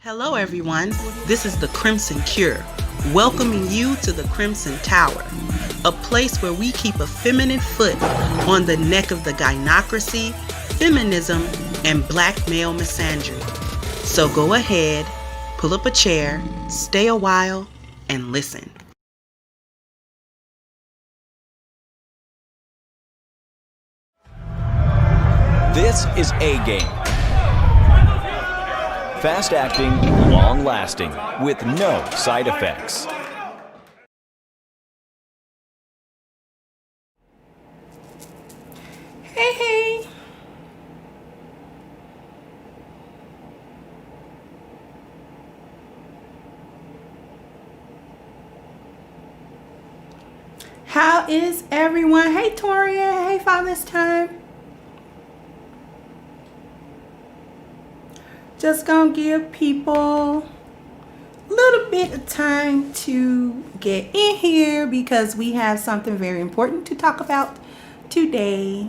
Hello everyone, this is the crimsoncure, welcoming you to the Crimson Tower, a place where we keep a feminine foot on the neck of the gynocracy, feminism, and black male misandry. So go ahead, pull up a chair, stay a while, and listen. This is A-Game. Fast acting, long lasting, with no side effects. Hey. How is everyone? Hey, Toria. Hey, Father's Time. Just gonna give people a little bit of time to get in here because we have something very important to talk about today.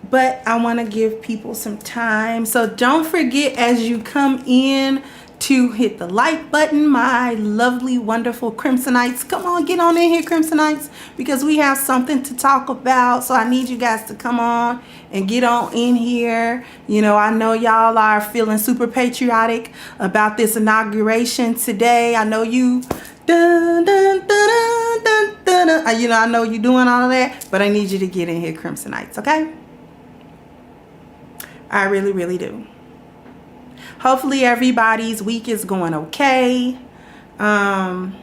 But I want to give people some time. So don't forget as you come in to hit the like button, my lovely, wonderful Crimsonites. Come on, get on in here, Crimsonites, because we have something to talk about. So I need you guys to come on and get on in here. You know, I know y'all are feeling super patriotic about this inauguration today. I know you, dun, dun, dun, dun, dun, dun, dun. You know, I know you doing all of that, but I need you to get in here, Crimsonites, okay? I really, really do. Hopefully everybody's week is going okay. Mine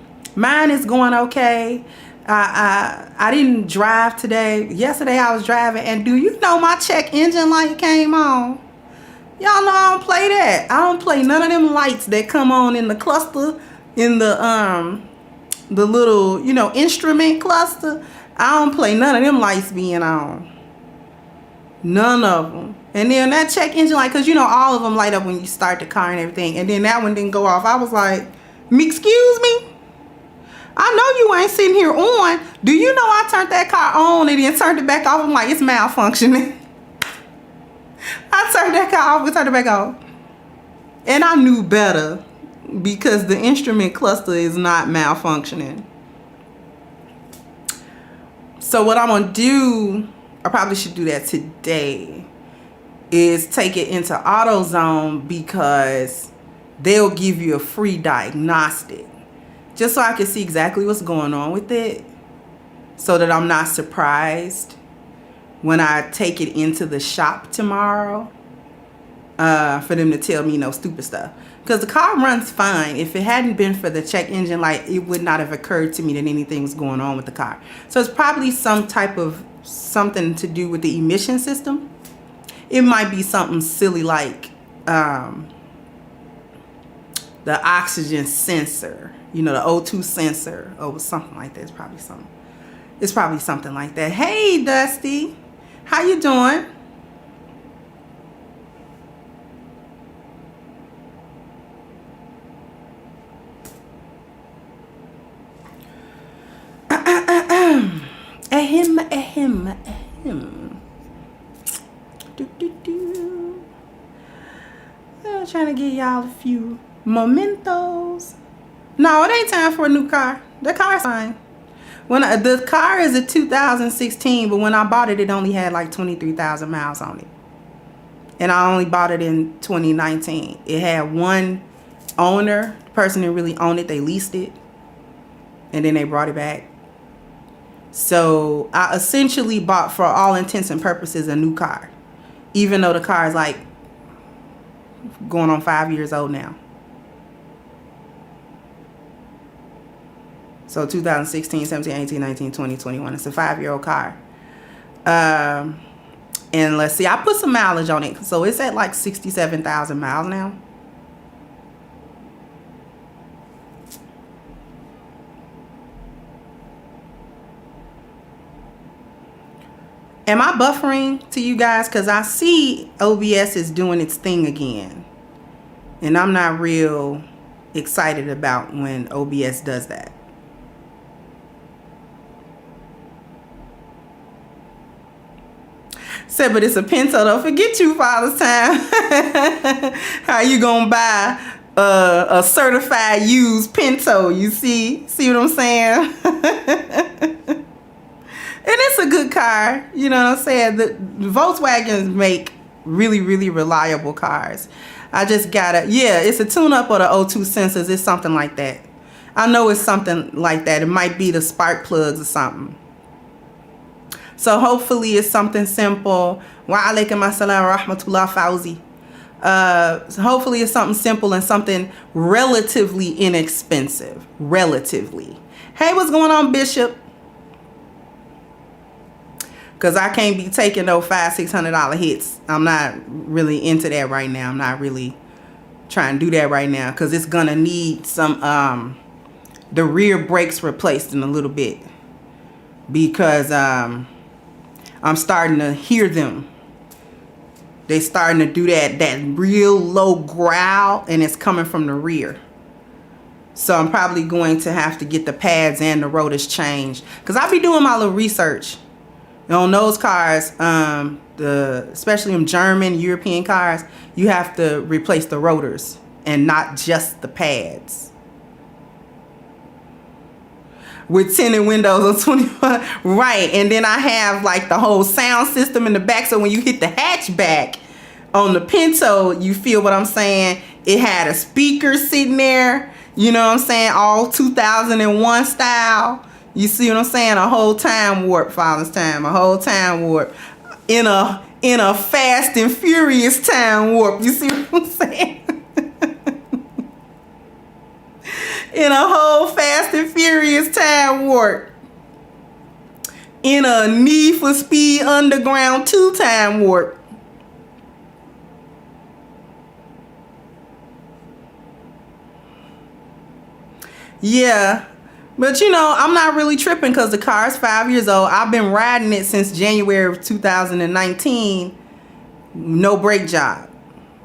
is going okay. I didn't drive today. Yesterday I was driving, and do you know my check engine light came on? Y'all know I don't play that. I don't play none of them lights that come on in the cluster, in the little, you know, instrument cluster. I don't play none of them lights being on. None of them. And then that check engine light, because you know all of them light up when you start the car and everything, and then that one didn't go off. I was like, excuse me? I know you ain't sitting here on. Do you know I turned that car on and then turned it back off? I'm like, it's malfunctioning. I turned that car off and turned it back off. And I knew better because the instrument cluster is not malfunctioning. So what I'm going to do, I probably should do that today, is take it into AutoZone because they'll give you a free diagnostic just so I can see exactly what's going on with it, so that I'm not surprised when I take it into the shop tomorrow for them to tell me no stupid stuff, because the car runs fine. If it hadn't been for the check engine light, it would not have occurred to me that anything was going on with the car. So it's probably some type of something to do with the emission system. It might be something silly like the oxygen sensor, you know, the O2 sensor, or something like that. It's probably something like that. Hey, Dusty, how you doing? Ahem. I'm trying to give y'all a few mementos. No, it ain't time for a new car. The car's fine. The car is a 2016, but when I bought it, it only had like 23,000 miles on it. And I only bought it in 2019. It had one owner. The person didn't really own it. They leased it. And then they brought it back. So I essentially bought, for all intents and purposes, a new car. Even though the car is like going on 5 years old now. So 2016, 17, 18, 19, 20, 21. It's a 5-year-old car. And let's see, I put some mileage on it. So it's at like 67,000 miles now. Am I buffering to you guys? Because I see OBS is doing its thing again. And I'm not real excited about when OBS does that. Said, but it's a Pinto though. Forget you, Father's Time. How you gonna buy a certified used Pinto? You see what I'm saying? And it's a good car. You know what I'm saying? The Volkswagens make really, really reliable cars. I just gotta, yeah, it's a tune-up of the O2 sensors. It's something like that. I know it's something like that. It might be the spark plugs or something. So hopefully it's something simple. Wa alaikum assalam wa rahmatullah Fauzi. So hopefully it's something simple and something relatively inexpensive. Relatively. Hey, what's going on, Bishop? Because I can't be taking no $500-600 hits. I'm not really into that right now. I'm not really trying to do that right now. Because it's going to need some, the rear brakes replaced in a little bit. Because I'm starting to hear them. They starting to do that real low growl. And it's coming from the rear. So I'm probably going to have to get the pads and the rotors changed. Because I'll be doing my little research. On those cars, especially them German, European cars, you have to replace the rotors and not just the pads. With tinted windows on 21, right? And then I have like the whole sound system in the back, so when you hit the hatchback on the Pinto, you feel what I'm saying? It had a speaker sitting there, you know what I'm saying? All 2001 style. You see what I'm saying? A whole time warp, Father's Time. A whole time warp. In a Fast and Furious time warp. You see what I'm saying? In a whole Fast and Furious time warp. In a Need for Speed Underground 2 time warp. Yeah. But you know, I'm not really tripping because the car is 5 years old. I've been riding it since January of 2019. No brake job.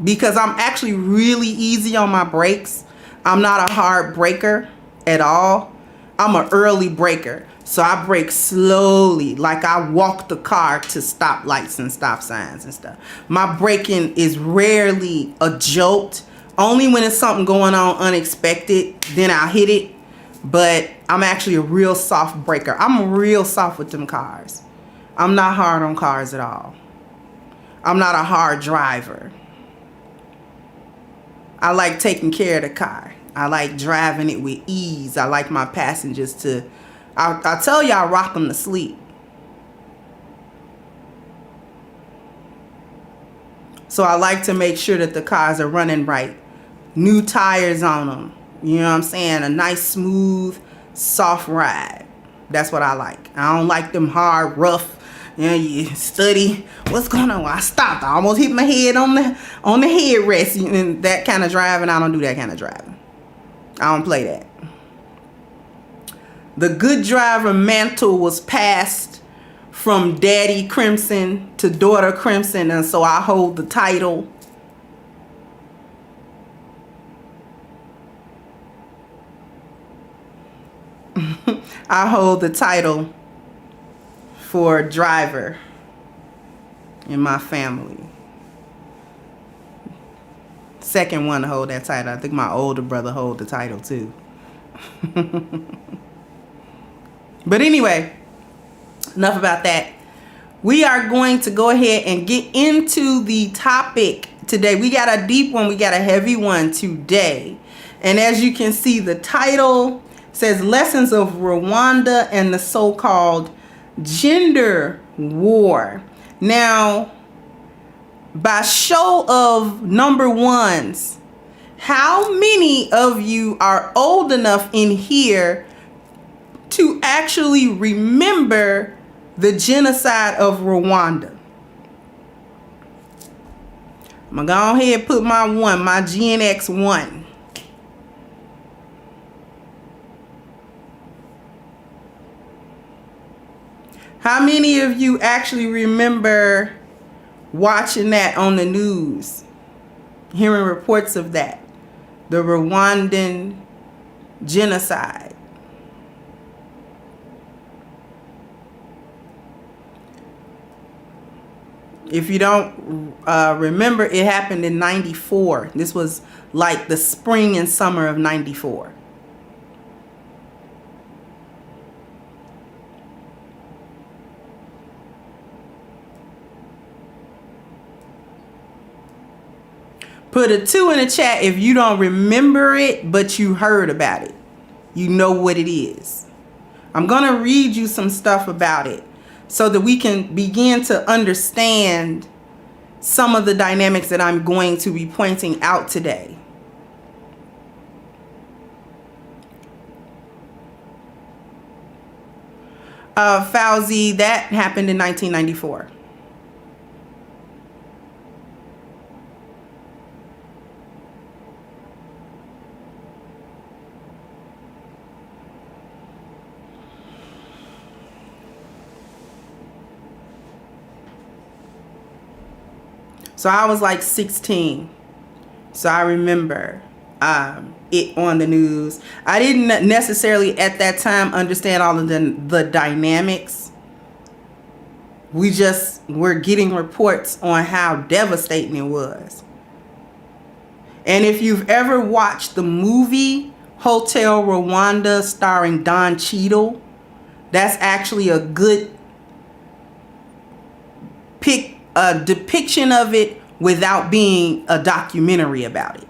Because I'm actually really easy on my brakes. I'm not a hard braker at all. I'm an early braker. So I brake slowly. Like I walk the car to stop lights and stop signs and stuff. My braking is rarely a jolt. Only when it's something going on unexpected, then I'll hit it. But I'm actually a real soft braker. I'm real soft with them cars. I'm not hard on cars at all. I'm not a hard driver. I like taking care of the car. I like driving it with ease. I like my passengers to, I tell you, I rock them to sleep. So I like to make sure that the cars are running right. New tires on them. You know what I'm saying? A nice, smooth, soft ride. That's what I like. I don't like them hard, rough. You know, you study. What's going on? I stopped. I almost hit my head on the headrest. And that kind of driving, I don't do that kind of driving. I don't play that. The good driver mantle was passed from Daddy Crimson to Daughter Crimson, and so I hold the title. I hold the title for driver in my family. Second one to hold that title. I think my older brother hold the title too. But anyway, enough about that. We are going to go ahead and get into the topic today. We got a deep one. We got a heavy one today. And as you can see, the title says Lessons of Rwanda and the so-called gender war. Now, by show of number ones, how many of you are old enough in here to actually remember the genocide of Rwanda? I'm going to go ahead and put my Gen X 1. How many of you actually remember watching that on the news? Hearing reports of that? The Rwandan genocide. If you don't remember, it happened in 94. This was like the spring and summer of 94. Put a 2 in the chat if you don't remember it, but you heard about it. You know what it is. I'm going to read you some stuff about it so that we can begin to understand some of the dynamics that I'm going to be pointing out today. Fauzi, that happened in 1994. So I was like 16. So I remember it on the news. I didn't necessarily at that time understand all of the dynamics. We just were getting reports on how devastating it was. And if you've ever watched the movie Hotel Rwanda starring Don Cheadle, that's actually a good depiction of it without being a documentary about it,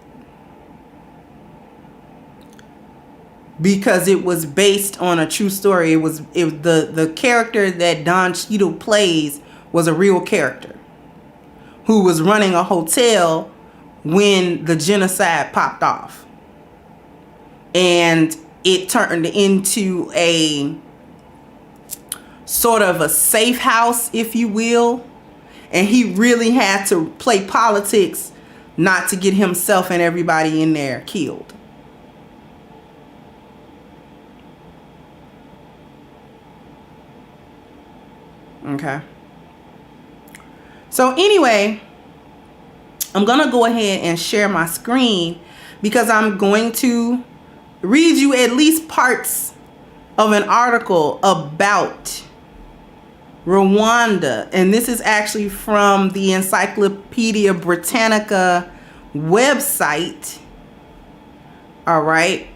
because it was based on a true story. The character that Don Cheadle plays was a real character who was running a hotel when the genocide popped off, and it turned into a sort of a safe house, if you will. And he really had to play politics not to get himself and everybody in there killed. Okay. So anyway, I'm going to go ahead and share my screen because I'm going to read you at least parts of an article about Rwanda, and this is actually from the Encyclopedia Britannica website. All right.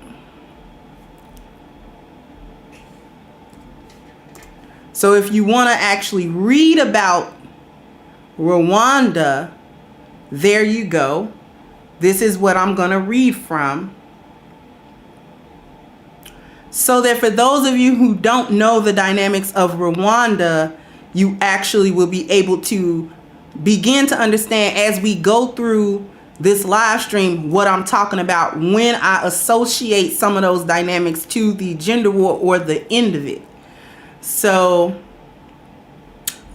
So if you want to actually read about Rwanda, there you go. This is what I'm going to read from. So that for those of you who don't know the dynamics of Rwanda, you actually will be able to begin to understand as we go through this live stream what I'm talking about when I associate some of those dynamics to the gender war or the end of it. So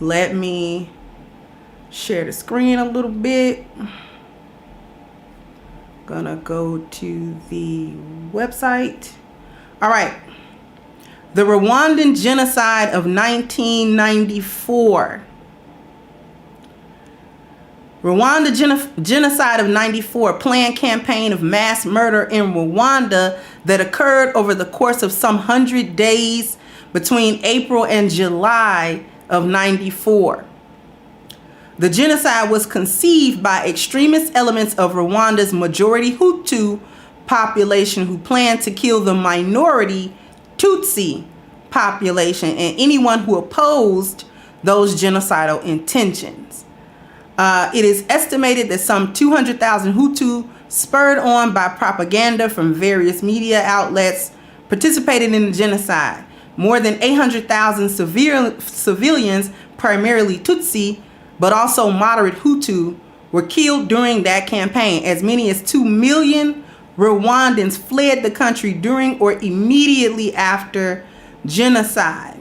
let me share the screen a little bit. Gonna go to the website. All right. The Rwandan genocide of 1994. Rwanda genocide of 94, planned campaign of mass murder in Rwanda that occurred over the course of some 100 days between April and July of 94. The genocide was conceived by extremist elements of Rwanda's majority Hutu population who planned to kill the minority Tutsi population and anyone who opposed those genocidal intentions. It is estimated that some 200,000 Hutu, spurred on by propaganda from various media outlets, participated in the genocide. More than 800,000 civilians, primarily Tutsi, but also moderate Hutu, were killed during that campaign. As many as 2 million Rwandans fled the country during or immediately after genocide.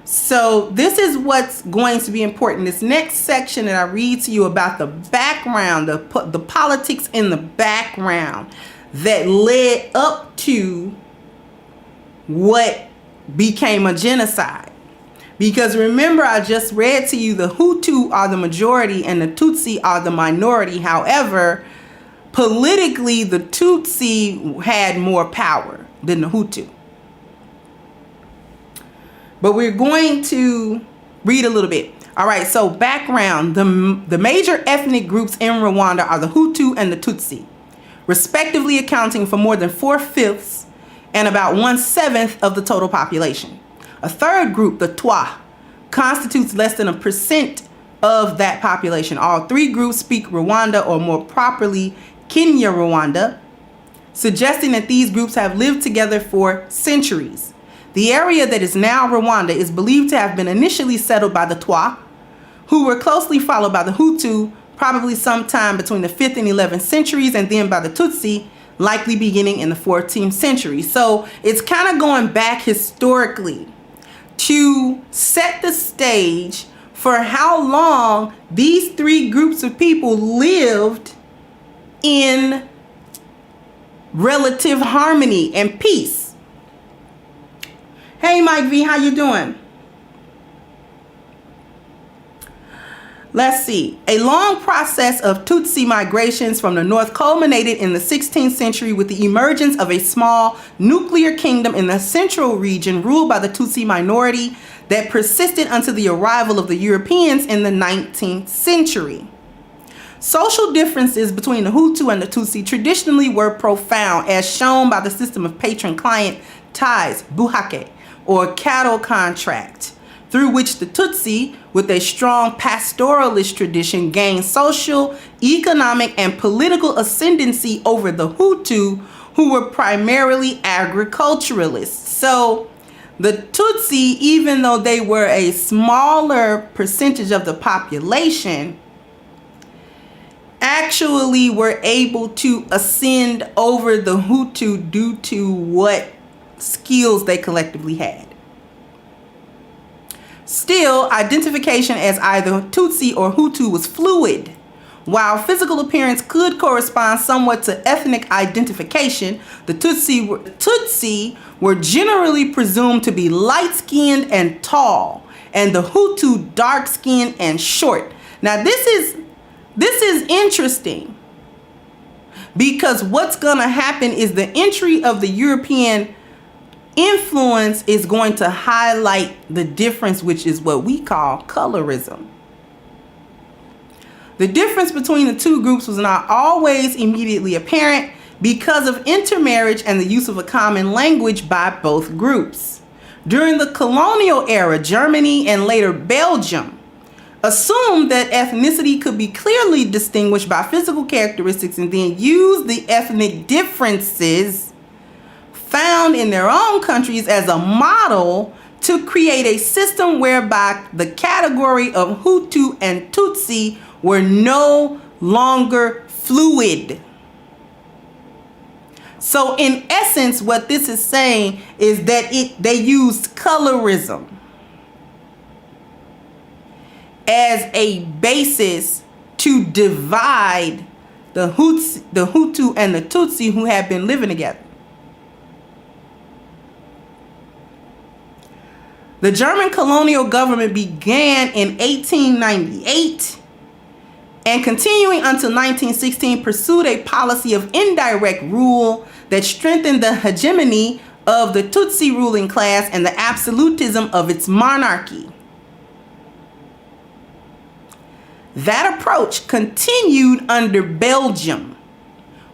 So this is what's going to be important. This next section that I read to you about the background, the politics in the background that led up to what became a genocide. Because remember, I just read to you the Hutu are the majority and the Tutsi are the minority. However, politically, the Tutsi had more power than the Hutu. But we're going to read a little bit. All right, so background. The major ethnic groups in Rwanda are the Hutu and the Tutsi, respectively accounting for more than 4/5 and about 1/7 of the total population. A third group, the Twa, constitutes less than 1% of that population. All three groups speak Rwanda, or more properly, Kinyarwanda, suggesting that these groups have lived together for centuries. The area that is now Rwanda is believed to have been initially settled by the Twa, who were closely followed by the Hutu, probably sometime between the 5th and 11th centuries, and then by the Tutsi, likely beginning in the 14th century. So it's kind of going back historically to set the stage for how long these three groups of people lived in relative harmony and peace. Hey Mike V, how you doing? Let's see. A long process of Tutsi migrations from the north culminated in the 16th century with the emergence of a small nuclear kingdom in the central region ruled by the Tutsi minority that persisted until the arrival of the Europeans in the 19th century. Social differences between the Hutu and the Tutsi traditionally were profound, as shown by the system of patron-client ties, buhake, or cattle contract, through which the Tutsi, with a strong pastoralist tradition, gained social, economic, and political ascendancy over the Hutu, who were primarily agriculturalists. So the Tutsi, even though they were a smaller percentage of the population, actually were able to ascend over the Hutu due to what skills they collectively had. Still, identification as either Tutsi or Hutu was fluid. While physical appearance could correspond somewhat to ethnic identification, the Tutsi were generally presumed to be light-skinned and tall, and the Hutu dark-skinned and short. Now this is interesting, because what's going to happen is the entry of the European influence is going to highlight the difference, which is what we call colorism. The difference between the two groups was not always immediately apparent because of intermarriage and the use of a common language by both groups. During the colonial era, Germany and later Belgium assumed that ethnicity could be clearly distinguished by physical characteristics and then used the ethnic differences found in their own countries as a model to create a system whereby the category of Hutu and Tutsi were no longer fluid. So in essence, what this is saying is that they used colorism as a basis to divide the Hutu and the Tutsi who had been living together. The German colonial government began in 1898 and, continuing until 1916, pursued a policy of indirect rule that strengthened the hegemony of the Tutsi ruling class and the absolutism of its monarchy. That approach continued under Belgium,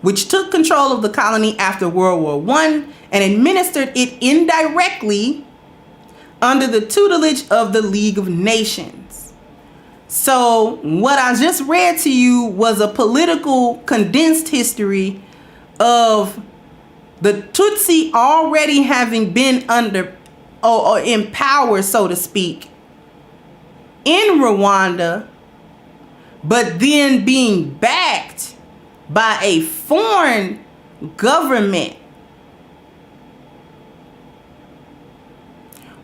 which took control of the colony after World War I and administered it indirectly under the tutelage of the League of Nations. So what I just read to you was a political condensed history of the Tutsi already having been under or in power, so to speak, in Rwanda, but then being backed by a foreign government,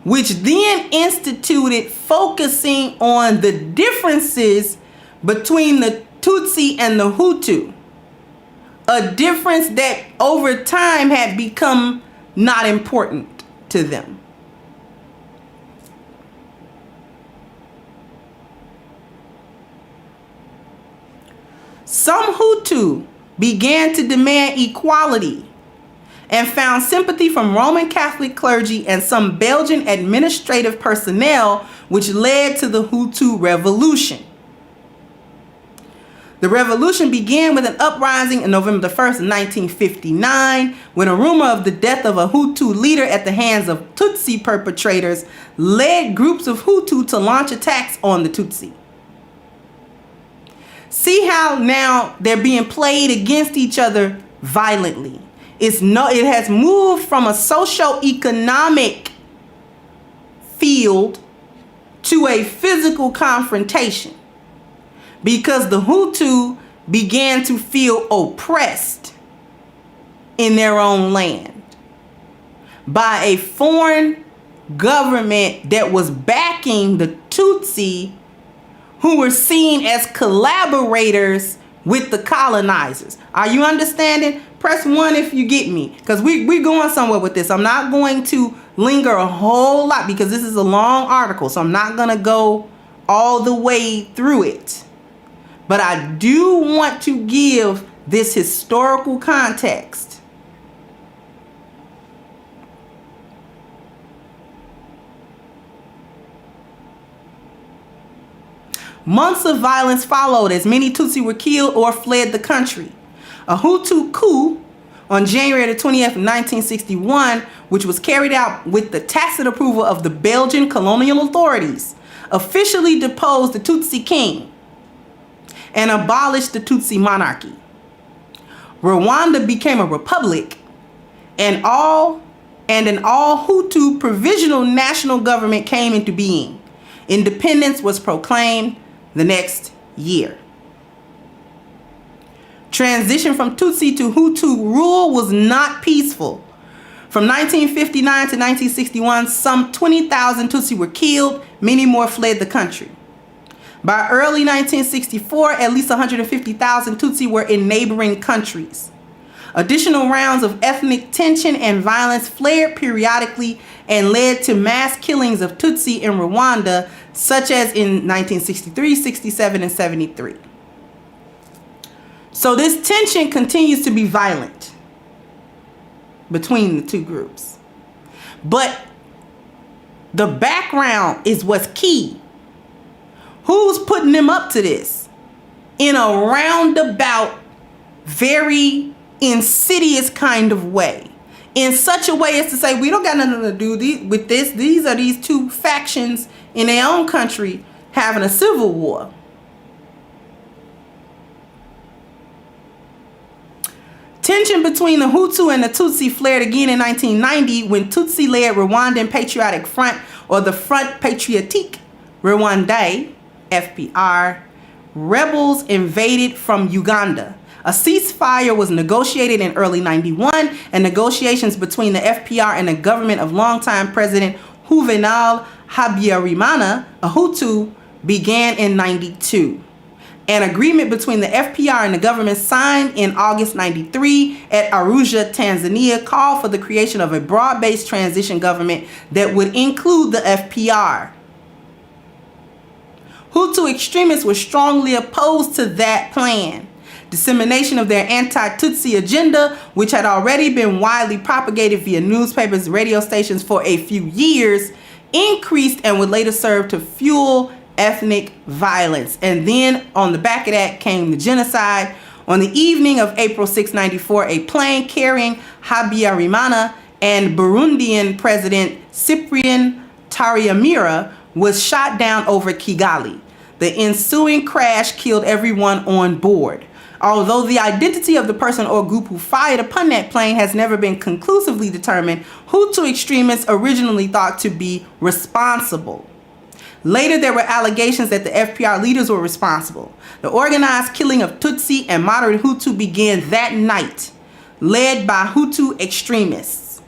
which then instituted focusing on the differences between the Tutsi and the Hutu, a difference that over time had become not important to them. Some Hutu began to demand equality and found sympathy from Roman Catholic clergy and some Belgian administrative personnel, which led to the Hutu Revolution. The revolution began with an uprising on November 1st, 1959, when a rumor of the death of a Hutu leader at the hands of Tutsi perpetrators led groups of Hutu to launch attacks on the Tutsi. See how now they're being played against each other violently. It has moved from a socio-economic field to a physical confrontation, because the Hutu began to feel oppressed in their own land by a foreign government that was backing the Tutsi, who were seen as collaborators with the colonizers. Are you understanding? Press 1 if you get me, because we're going somewhere with this. I'm not going to linger a whole lot because this is a long article, so I'm not going to go all the way through it. But I do want to give this historical context. Months of violence followed as many Tutsi were killed or fled the country. A Hutu coup on January the 20th of 1961, which was carried out with the tacit approval of the Belgian colonial authorities, officially deposed the Tutsi king and abolished the Tutsi monarchy. Rwanda became a republic, and an all Hutu provisional national government came into being. Independence was proclaimed the next year. Transition from Tutsi to Hutu rule was not peaceful. From 1959 to 1961, some 20,000 Tutsi were killed, many more fled the country. By early 1964, at least 150,000 Tutsi were in neighboring countries. Additional rounds of ethnic tension and violence flared periodically and led to mass killings of Tutsi in Rwanda, such as in 1963, 67, and 73. So this tension continues to be violent between the two groups. But the background is what's key. Who's putting them up to this? In a roundabout, very insidious kind of way. In such a way as to say, we don't got nothing to do with this. These are these two factions in their own country having a civil war. Tension between the Hutu and the Tutsi flared again in 1990 when Tutsi-led Rwandan Patriotic Front, or the Front Patriotique Rwandais, FPR, rebels invaded from Uganda. A ceasefire was negotiated in early 91, and negotiations between the FPR and the government of longtime President Juvenal Habyarimana, a Hutu, began in 92. An agreement between the FPR and the government signed in August 93 at Arusha, Tanzania, called for the creation of a broad-based transition government that would include the FPR. Hutu extremists were strongly opposed to that plan. Dissemination of their anti-Tutsi agenda, which had already been widely propagated via newspapers and radio stations for a few years, increased and would later serve to fuel ethnic violence. And then on the back of that came the genocide. On the evening of April 6, 94, a plane carrying Habyarimana and Burundian President Cyprien Taryamira was shot down over Kigali. The ensuing crash killed everyone on board. Although the identity of the person or group who fired upon that plane has never been conclusively determined, Hutu extremists originally thought to be responsible. Later, there were allegations that the FPR leaders were responsible. The organized killing of Tutsi and moderate Hutu began that night, led by Hutu extremists.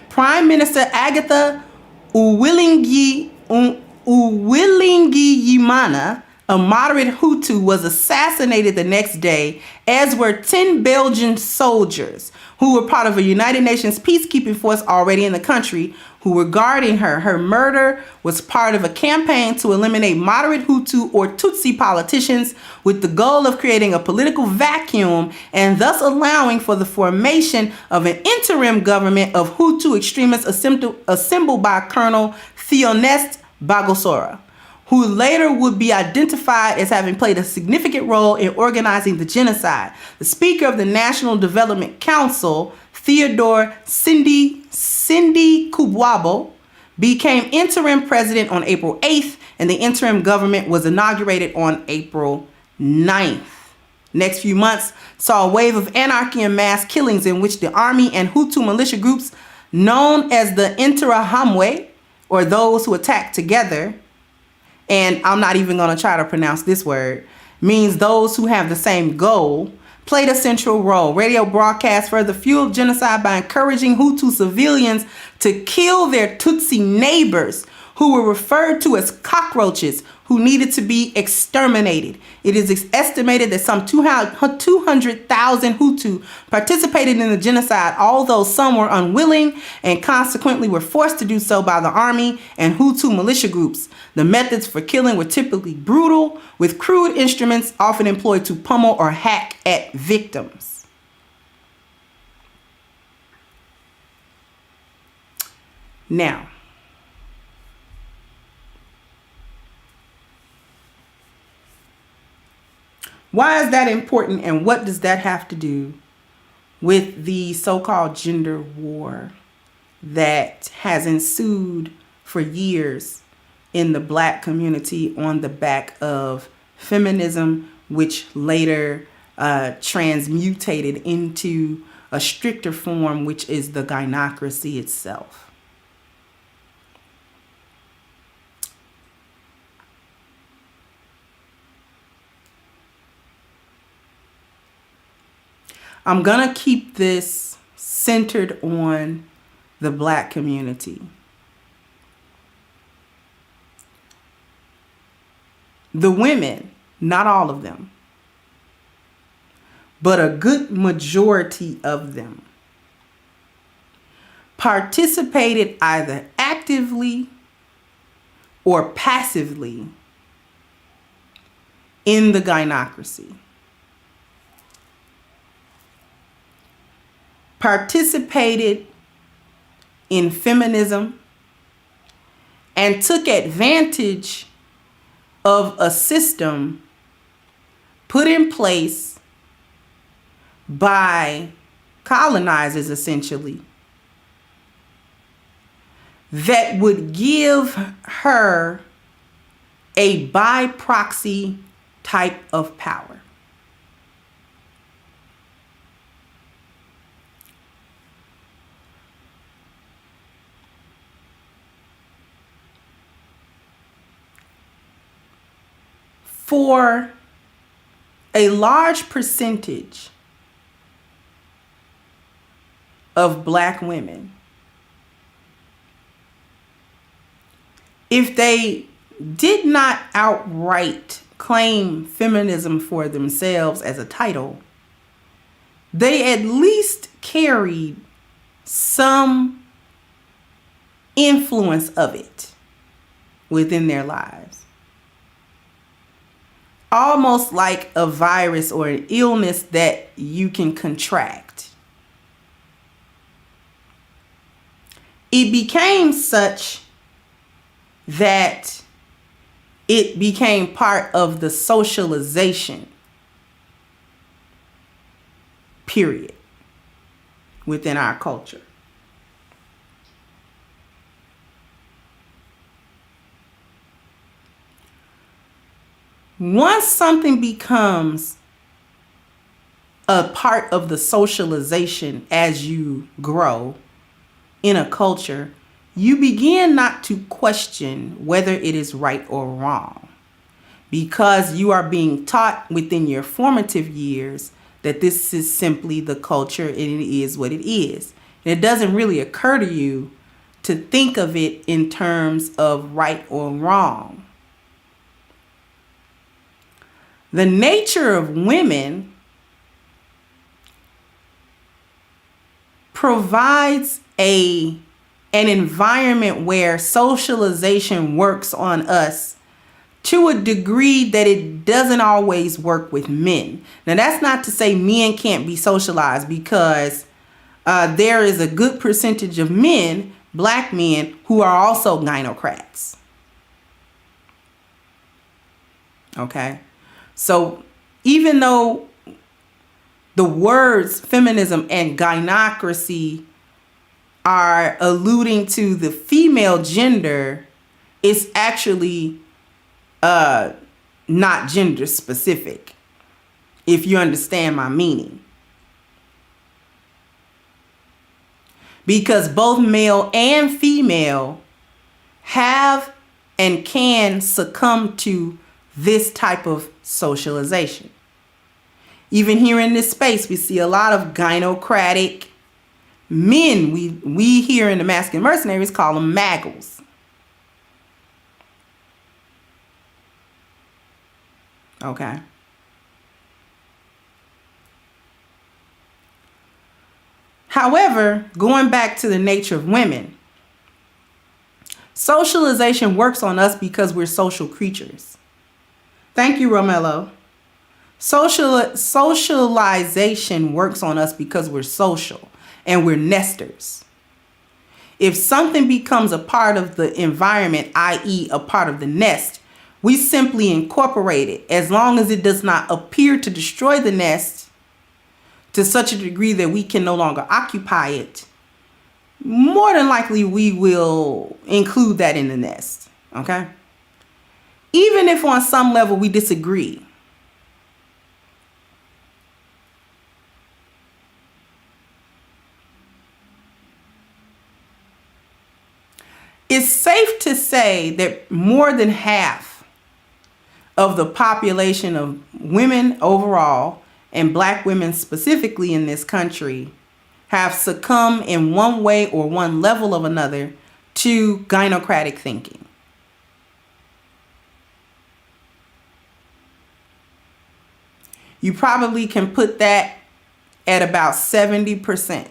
Prime Minister Agatha Uwilingiyimana A moderate Hutu was assassinated the next day, as were 10 Belgian soldiers who were part of a United Nations peacekeeping force already in the country who were guarding her. Her murder was part of a campaign to eliminate moderate Hutu or Tutsi politicians with the goal of creating a political vacuum and thus allowing for the formation of an interim government of Hutu extremists assembled by Colonel Theoneste Bagosora, who later would be identified as having played a significant role in organizing the genocide. The Speaker of the National Development Council, Theodore Cindy Kubwabo, became interim president on April 8th, and the interim government was inaugurated on April 9th. Next few months saw a wave of anarchy and mass killings in which the army and Hutu militia groups known as the Interahamwe, or those who attack together, and I'm not even going to try to pronounce this word, means those who have the same goal, played a central role. Radio broadcasts further fueled genocide by encouraging Hutu civilians to kill their Tutsi neighbors, who were referred to as cockroaches, who needed to be exterminated. It is estimated that some 200,000 Hutu participated in the genocide, although some were unwilling and consequently were forced to do so by the army and Hutu militia groups. The methods for killing were typically brutal, with crude instruments often employed to pummel or hack at victims. Now, why is that important, and what does that have to do with the so-called gender war that has ensued for years in the Black community on the back of feminism, which later transmutated into a stricter form, which is the gynocracy itself? I'm going to keep this centered on the Black community. The women, not all of them, but a good majority of them, participated either actively or passively in the gynocracy. Participated in feminism and took advantage of a system put in place by colonizers, essentially, that would give her a by proxy type of power. For a large percentage of Black women, if they did not outright claim feminism for themselves as a title, they at least carried some influence of it within their lives. Almost like a virus or an illness that you can contract. It became such that it became part of the socialization period within our culture. Once something becomes a part of the socialization as you grow in a culture, you begin not to question whether it is right or wrong, because you are being taught within your formative years that this is simply the culture and it is what it is. And it doesn't really occur to you to think of it in terms of right or wrong. The nature of women provides an environment where socialization works on us to a degree that it doesn't always work with men. Now, that's not to say men can't be socialized, because there is a good percentage of men, black men, who are also gynocrats. Okay? So even though the words feminism and gynocracy are alluding to the female gender, it's actually not gender specific, if you understand my meaning. Because both male and female have and can succumb to this type of socialization. Even here in this space, we see a lot of gynocratic men. We here in the Masculine Mercenaries call them maggles. Okay. However, going back to the nature of women, socialization works on us because we're social creatures. Thank you, Romello. Socialization works on us because we're social and we're nesters. If something becomes a part of the environment, i.e. a part of the nest, we simply incorporate it as long as it does not appear to destroy the nest to such a degree that we can no longer occupy it. More than likely, we will include that in the nest. Okay? Even if on some level we disagree. It's safe to say that more than half of the population of women overall, and black women specifically in this country, have succumbed in one way or one level of another to gynocratic thinking. You probably can put that at about 70%.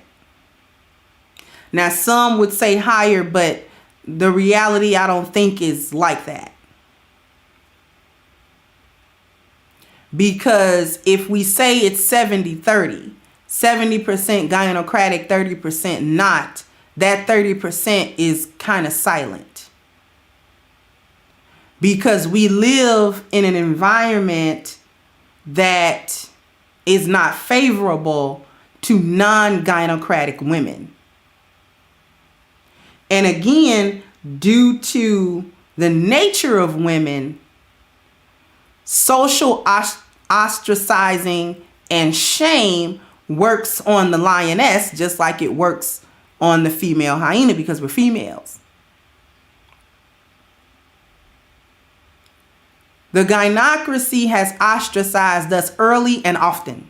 Now, some would say higher, but the reality I don't think is like that. Because if we say it's 70-30, 70% gynocratic, 30% not, that 30% is kind of silent. Because we live in an environment that is not favorable to non-gynocratic women. And again, due to the nature of women, social ostracizing and shame works on the lioness just like it works on the female hyena, because we're females. The gynocracy has ostracized us early and often,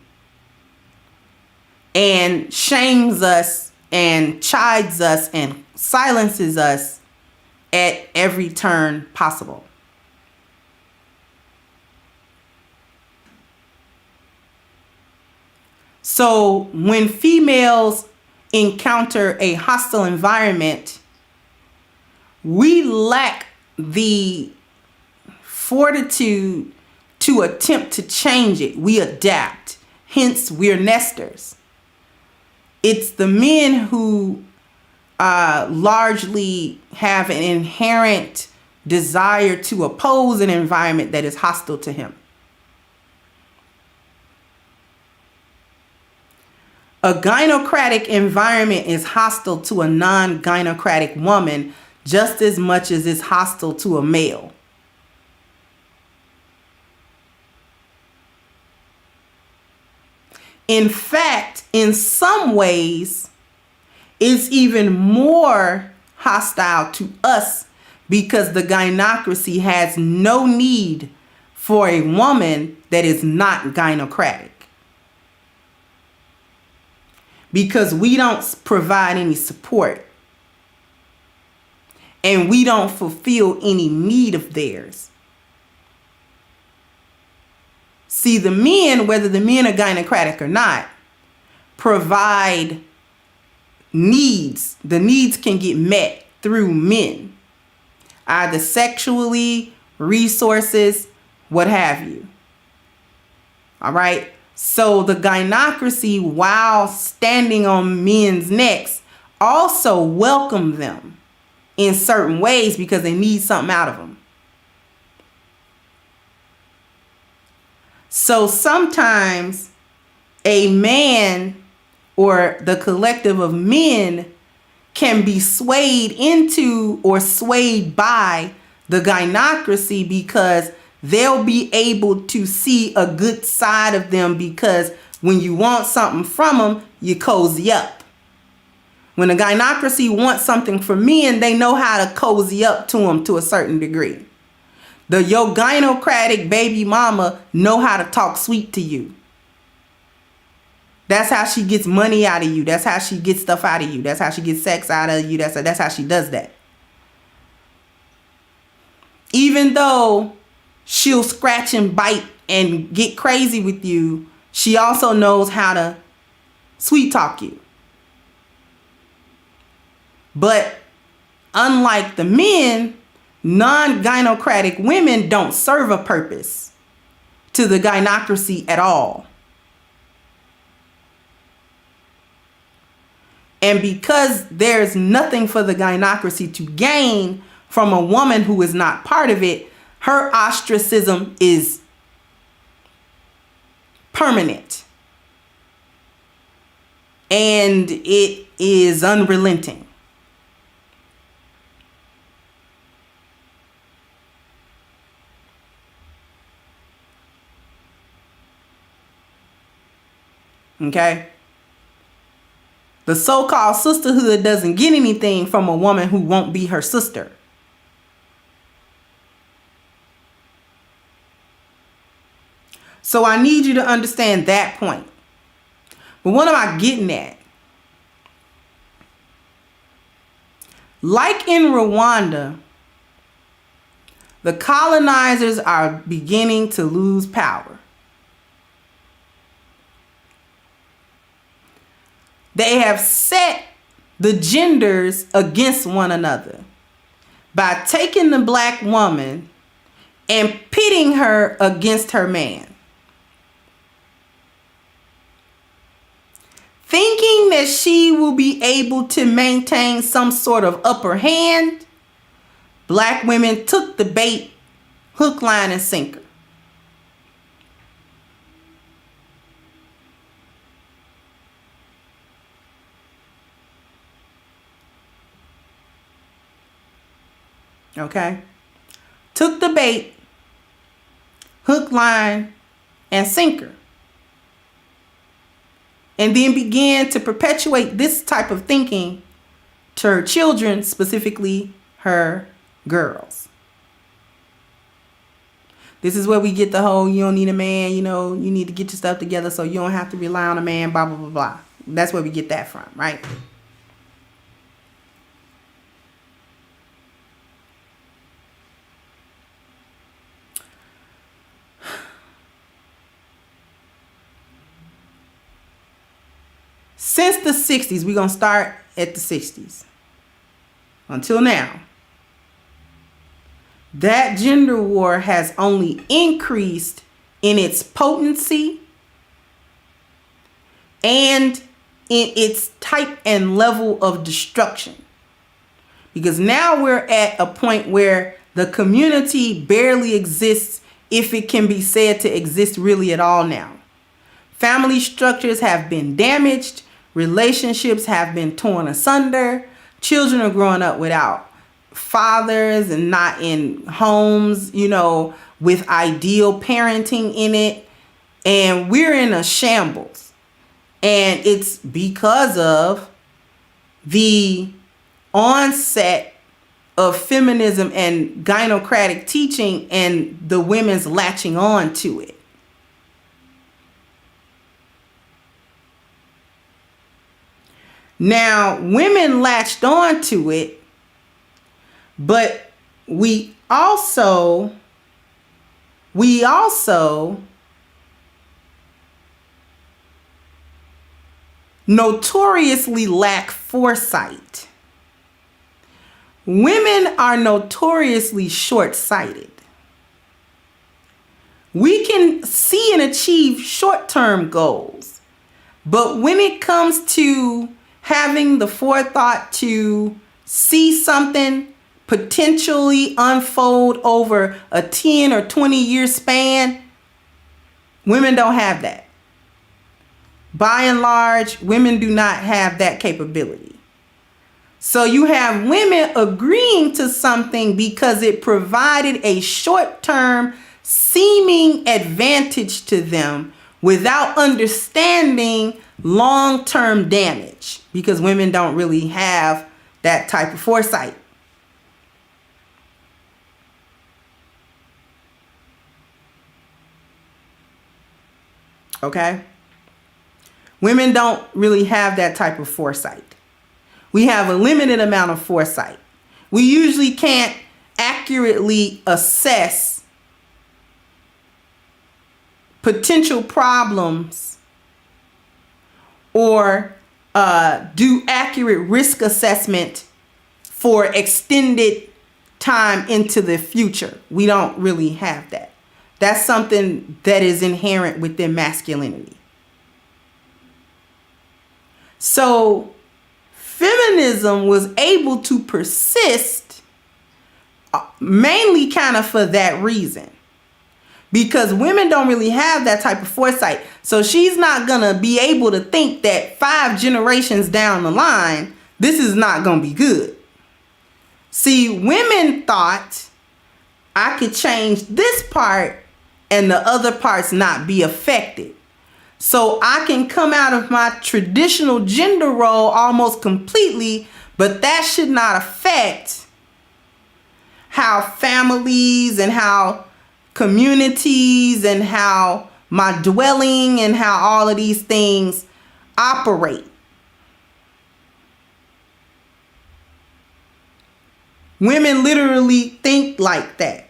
and shames us and chides us and silences us at every turn possible. So when females encounter a hostile environment, we lack the fortitude to attempt to change it. We adapt. Hence, we're nesters. It's the men who largely have an inherent desire to oppose an environment that is hostile to him. A gynocratic environment is hostile to a non-gynocratic woman just as much as it's hostile to a male. In fact, in some ways, it's even more hostile to us because the gynocracy has no need for a woman that is not gynocratic. Because we don't provide any support. And we don't fulfill any need of theirs. See, the men, whether the men are gynocratic or not, provide needs. The needs can get met through men, either sexually, resources, what have you. All right. So the gynocracy, while standing on men's necks, also welcome them in certain ways because they need something out of them. So sometimes a man or the collective of men can be swayed into or swayed by the gynocracy because they'll be able to see a good side of them, because when you want something from them, you cozy up. When the gynocracy wants something from men, they know how to cozy up to them to a certain degree. Your gynocratic baby mama know how to talk sweet to you. That's how she gets money out of you. That's how she gets stuff out of you. That's how she gets sex out of you. That's how she does that. Even though she'll scratch and bite and get crazy with you, she also knows how to sweet talk you. But unlike the men, non-gynocratic women don't serve a purpose to the gynocracy at all. And because there's nothing for the gynocracy to gain from a woman who is not part of it, her ostracism is permanent. And it is unrelenting. Okay? The so-called sisterhood doesn't get anything from a woman who won't be her sister. So I need you to understand that point. But what am I getting at? Like in Rwanda, the colonizers are beginning to lose power. They have set the genders against one another by taking the black woman and pitting her against her man. Thinking that she will be able to maintain some sort of upper hand, black women took the bait, hook, line, and sinker. Okay? Took the bait, hook, line, and sinker. And then began to perpetuate this type of thinking to her children, specifically her girls. This is where we get the whole, you don't need a man, you need to get your stuff together so you don't have to rely on a man, blah, blah, blah, blah. That's where we get that from, right? Since the 60s, we're going to start at the 60s. Until now, that gender war has only increased in its potency and in its type and level of destruction. Because now we're at a point where the community barely exists, if it can be said to exist really at all now. Family structures have been damaged. Relationships have been torn asunder. Children are growing up without fathers and not in homes, with ideal parenting in it. And we're in a shambles. And it's because of the onset of feminism and gynocratic teaching and the women's latching on to it. Now, women latched on to it, but we also notoriously lack foresight. Women are notoriously short-sighted. We can see and achieve short-term goals, but when it comes to having the forethought to see something potentially unfold over a 10 or 20 year span, women don't have that. By and large, women do not have that capability. So you have women agreeing to something because it provided a short-term seeming advantage to them without understanding long-term damage, because women don't really have that type of foresight. Okay? Women don't really have that type of foresight. We have a limited amount of foresight. We usually can't accurately assess potential problems or do accurate risk assessment for extended time into the future. We don't really have that. That's something that is inherent within masculinity. So feminism was able to persist mainly kind of for that reason. Because women don't really have that type of foresight. So she's not going to be able to think that 5 generations down the line, this is not going to be good. See, women thought I could change this part and the other parts not be affected. So I can come out of my traditional gender role almost completely, but that should not affect how families and how communities and how my dwelling and how all of these things operate. Women literally think like that.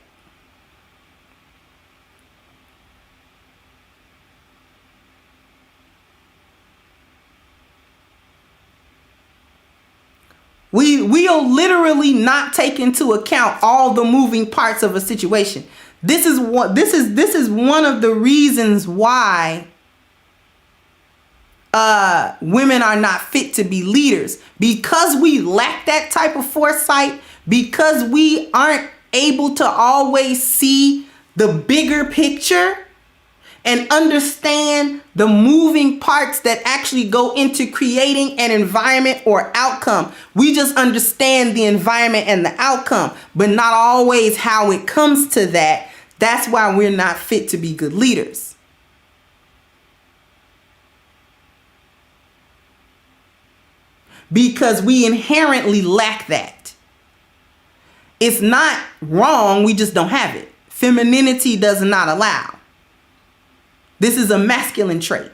We'll literally not take into account all the moving parts of a situation. This is one of the reasons why women are not fit to be leaders, because we lack that type of foresight, because we aren't able to always see the bigger picture and understand the moving parts that actually go into creating an environment or outcome. We just understand the environment and the outcome, but not always how it comes to that. That's why we're not fit to be good leaders. Because we inherently lack that. It's not wrong, we just don't have it. Femininity does not allow. This is a masculine trait.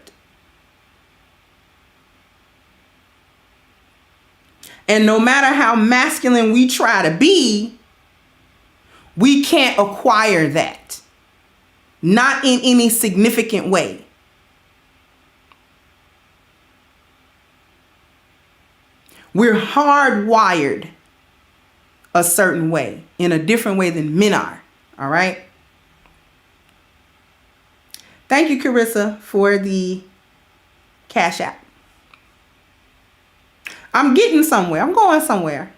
And no matter how masculine we try to be, we can't acquire that. Not in any significant way. We're hardwired a certain way, in a different way than men are. All right? Thank you, Carissa, for the Cash App. I'm getting somewhere. I'm going somewhere.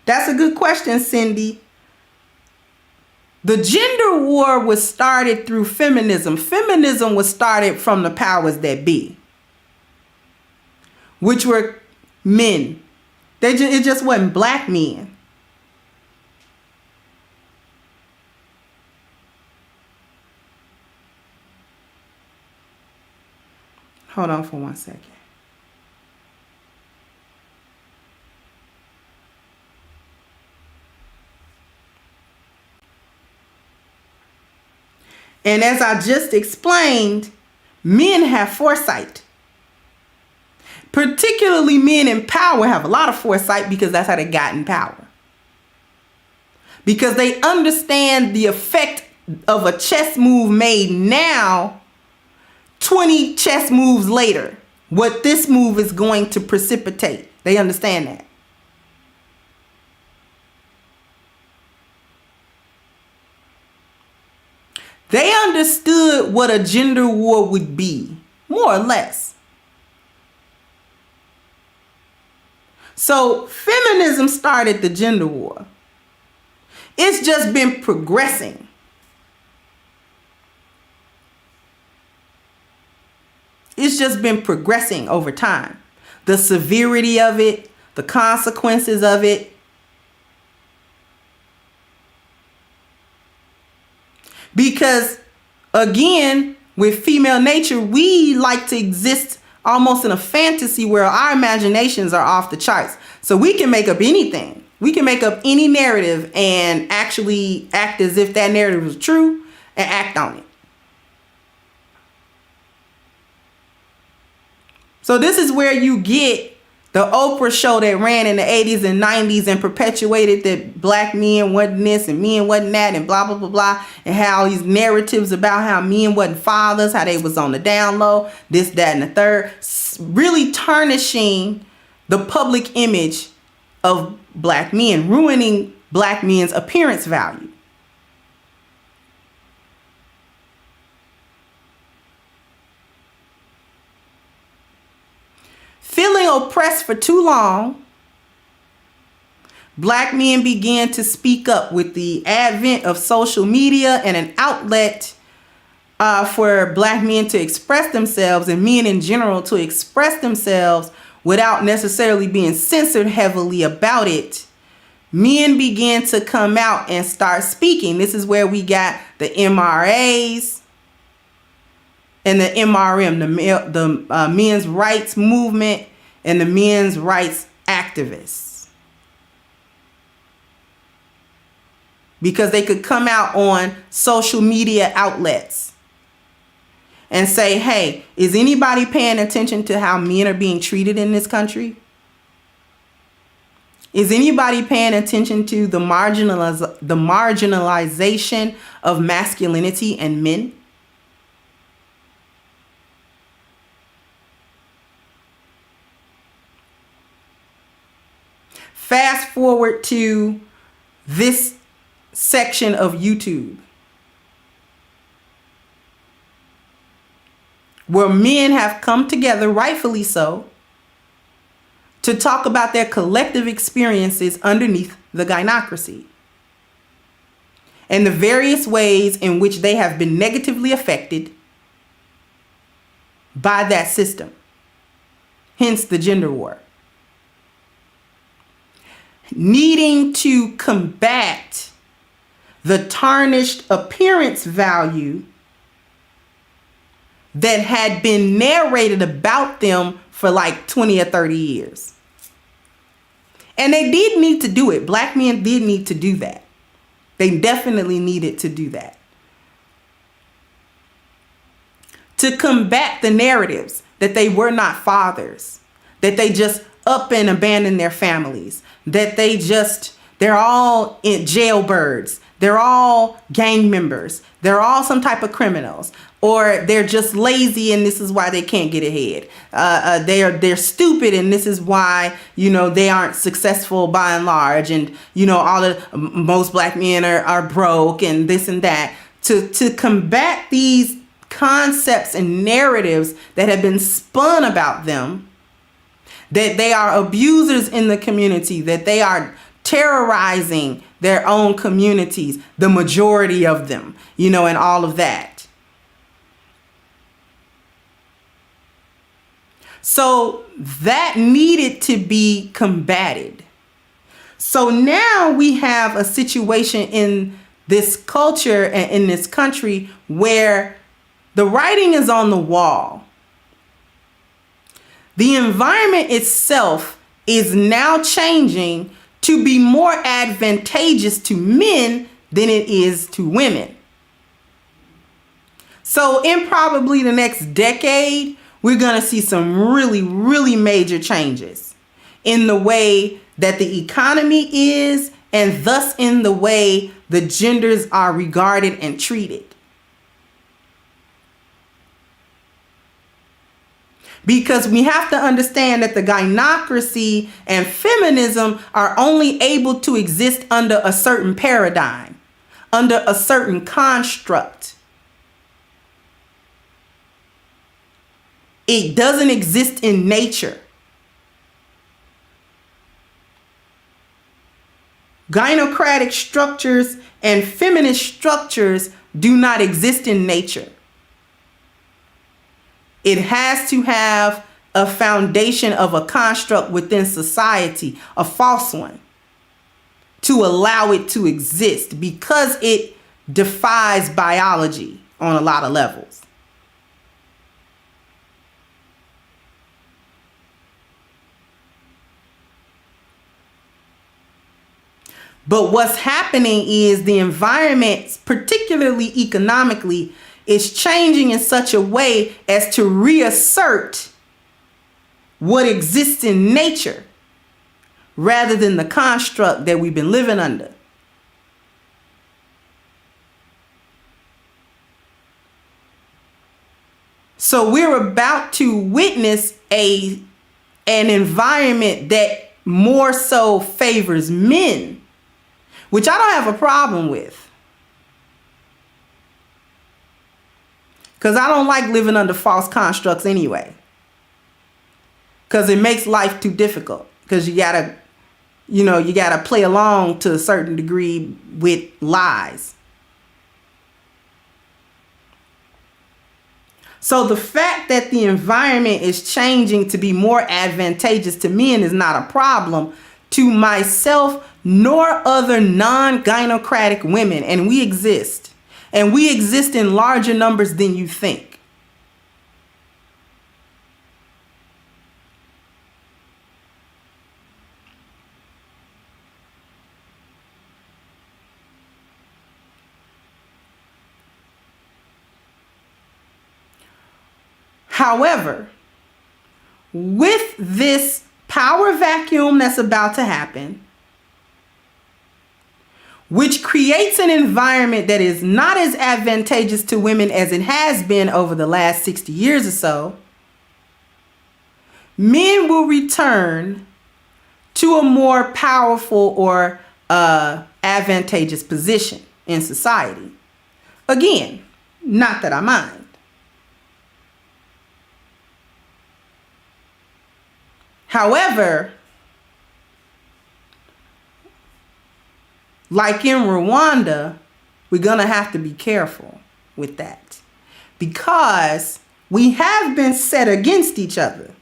That's a good question, Cindy. The gender war was started through feminism. Feminism was started from the powers that be, which were men. It just wasn't black men. Hold on for 1 second. And as I just explained, men have foresight. Particularly men in power have a lot of foresight because that's how they got in power. Because they understand the effect of a chess move made now, 20 chess moves later, what this move is going to precipitate. They understand that. They understood what a gender war would be, more or less. So feminism started the gender war. It's just been progressing. It's just been progressing over time. The severity of it, the consequences of it. Because, again, with female nature, we like to exist almost in a fantasy where our imaginations are off the charts. So we can make up anything. We can make up any narrative and actually act as if that narrative is true and act on it. So this is where you get the Oprah show that ran in the 80s and 90s and perpetuated that black men wasn't this and men wasn't that and blah, blah, blah, blah. And how these narratives about how men wasn't fathers, how they was on the down low, this, that, and the third. Really tarnishing the public image of black men, ruining black men's appearance value. Feeling oppressed for too long, black men began to speak up with the advent of social media and an outlet for black men to express themselves and men in general to express themselves without necessarily being censored heavily about it. Men began to come out and start speaking. This is where we got the MRAs and the MRM, the men's rights movement and the men's rights activists. Because they could come out on social media outlets and say, hey, is anybody paying attention to how men are being treated in this country? Is anybody paying attention to the marginalization of masculinity and men? Fast forward to this section of YouTube, where men have come together, rightfully so, to talk about their collective experiences underneath the gynocracy and the various ways in which they have been negatively affected by that system. Hence the gender war. Needing to combat the tarnished appearance value that had been narrated about them for like 20 or 30 years. And they did need to do it. Black men did need to do that. They definitely needed to do that. To combat the narratives that they were not fathers, that they just up and abandoned their families, that they're all jailbirds, they're all gang members, they're all some type of criminals, or they're just lazy and this is why they can't get ahead. They're stupid and this is why, they aren't successful by and large, and most black men are broke and this and that. To combat these concepts and narratives that have been spun about them, that they are abusers in the community, that they are terrorizing their own communities, the majority of them, and all of that. So that needed to be combated. So now we have a situation in this culture and in this country where the writing is on the wall. The environment itself is now changing to be more advantageous to men than it is to women. So in probably the next decade, we're going to see some really, really major changes in the way that the economy is, and thus in the way the genders are regarded and treated. Because we have to understand that the gynocracy and feminism are only able to exist under a certain paradigm, under a certain construct. It doesn't exist in nature. Gynocratic structures and feminist structures do not exist in nature. It has to have a foundation of a construct within society, a false one, to allow it to exist because it defies biology on a lot of levels. But what's happening is the environment, particularly economically, is changing in such a way as to reassert what exists in nature rather than the construct that we've been living under. So we're about to witness an environment that more so favors men, which I don't have a problem with. Because I don't like living under false constructs anyway. Because it makes life too difficult. Because you gotta play along to a certain degree with lies. So the fact that the environment is changing to be more advantageous to men is not a problem to myself nor other non-gynocratic women. And we exist. And we exist in larger numbers than you think. However, with this power vacuum that's about to happen, which creates an environment that is not as advantageous to women as it has been over the last 60 years or so, men will return to a more powerful or advantageous position in society. Again, not that I mind. However, like in Rwanda, we're going to have to be careful with that because we have been set against each other.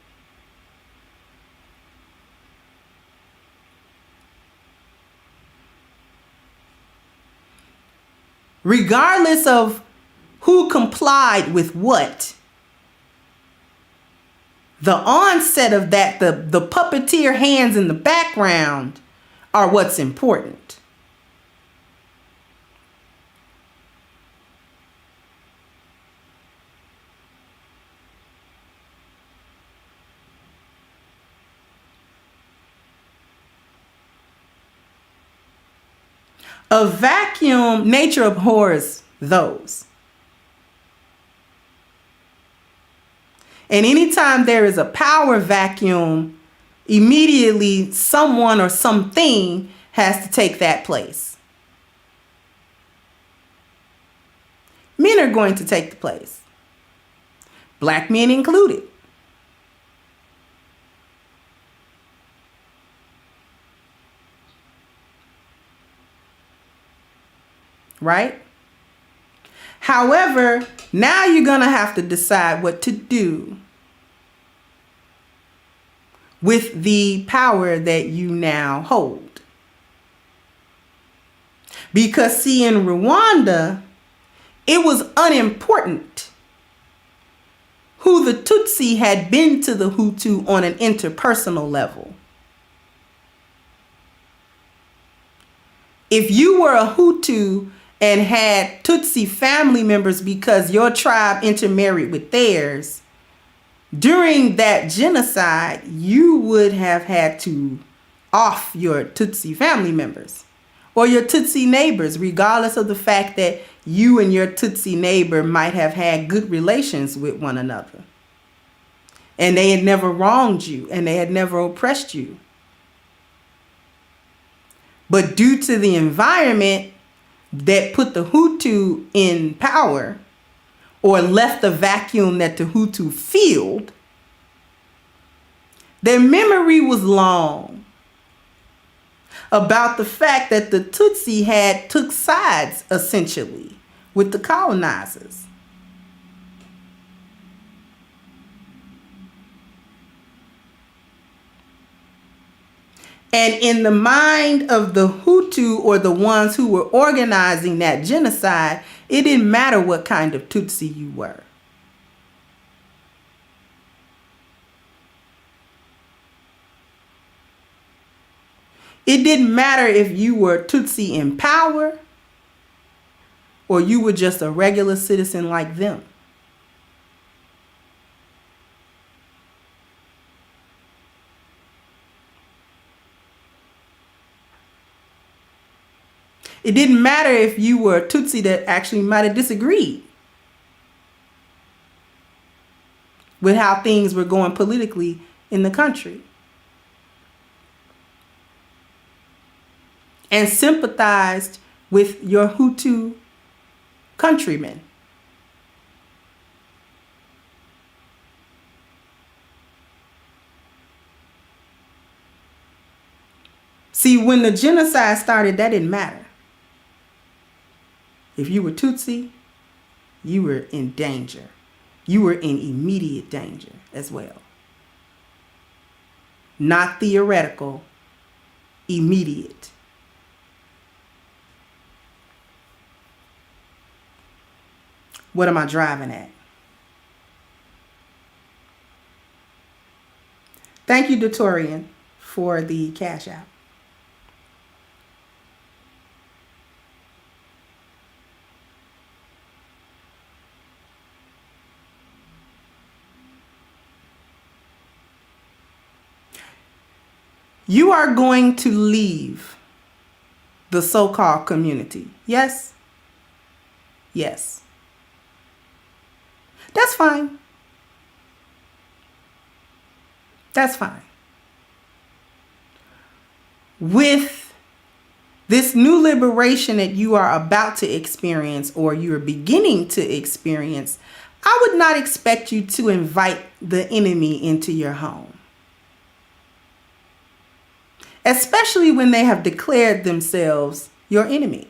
Regardless of who complied with what, the onset of that, the puppeteer hands in the background are what's important. A vacuum, nature abhors those. And anytime there is a power vacuum, immediately someone or something has to take that place. Men are going to take the place. Black men included. Right? However, now you're going to have to decide what to do with the power that you now hold. Because see, in Rwanda, it was unimportant who the Tutsi had been to the Hutu on an interpersonal level. If you were a Hutu and had Tutsi family members because your tribe intermarried with theirs, during that genocide, you would have had to off your Tutsi family members or your Tutsi neighbors, regardless of the fact that you and your Tutsi neighbor might have had good relations with one another. And they had never wronged you and they had never oppressed you. But due to the environment that put the Hutu in power or left the vacuum that the Hutu filled, their memory was long about the fact that the Tutsi took sides essentially with the colonizers. And in the mind of the Hutu, or the ones who were organizing that genocide, it didn't matter what kind of Tutsi you were. It didn't matter if you were Tutsi in power or you were just a regular citizen like them. It didn't matter if you were a Tutsi that actually might have disagreed with how things were going politically in the country and sympathized with your Hutu countrymen. See, when the genocide started, that didn't matter. If you were Tutsi, you were in danger. You were in immediate danger as well. Not theoretical, immediate. What am I driving at? Thank you, Dorian, for the cash out. You are going to leave the so-called community. Yes? Yes. That's fine. That's fine. With this new liberation that you are about to experience, or you're beginning to experience, I would not expect you to invite the enemy into your home. Especially when they have declared themselves your enemy.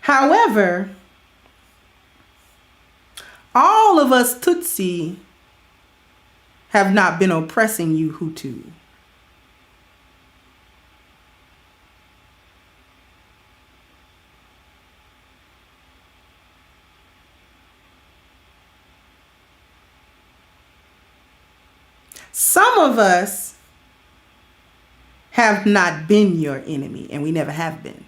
However, all of us Tutsi have not been oppressing you Hutu. Some of us have not been your enemy, and we never have been.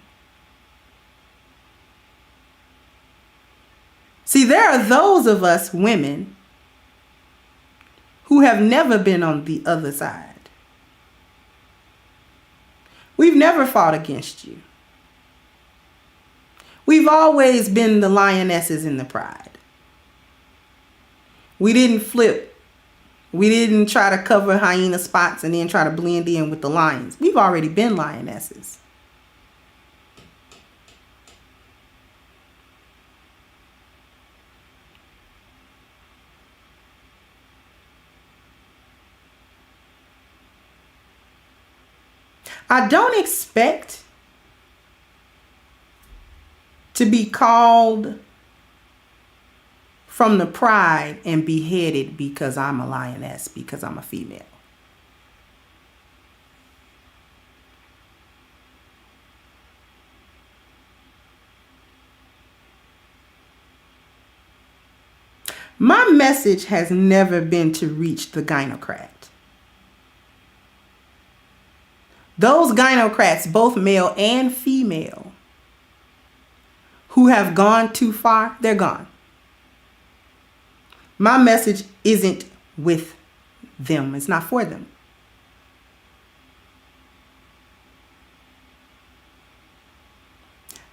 See, there are those of us women who have never been on the other side. We've never fought against you. We've always been the lionesses in the pride. We didn't flip. We didn't try to cover hyena spots and then try to blend in with the lions. We've already been lionesses. I don't expect to be called from the pride and beheaded because I'm a lioness, because I'm a female. My message has never been to reach the gynocrat. Those gynocrats, both male and female, who have gone too far, they're gone. My message isn't with them. It's not for them.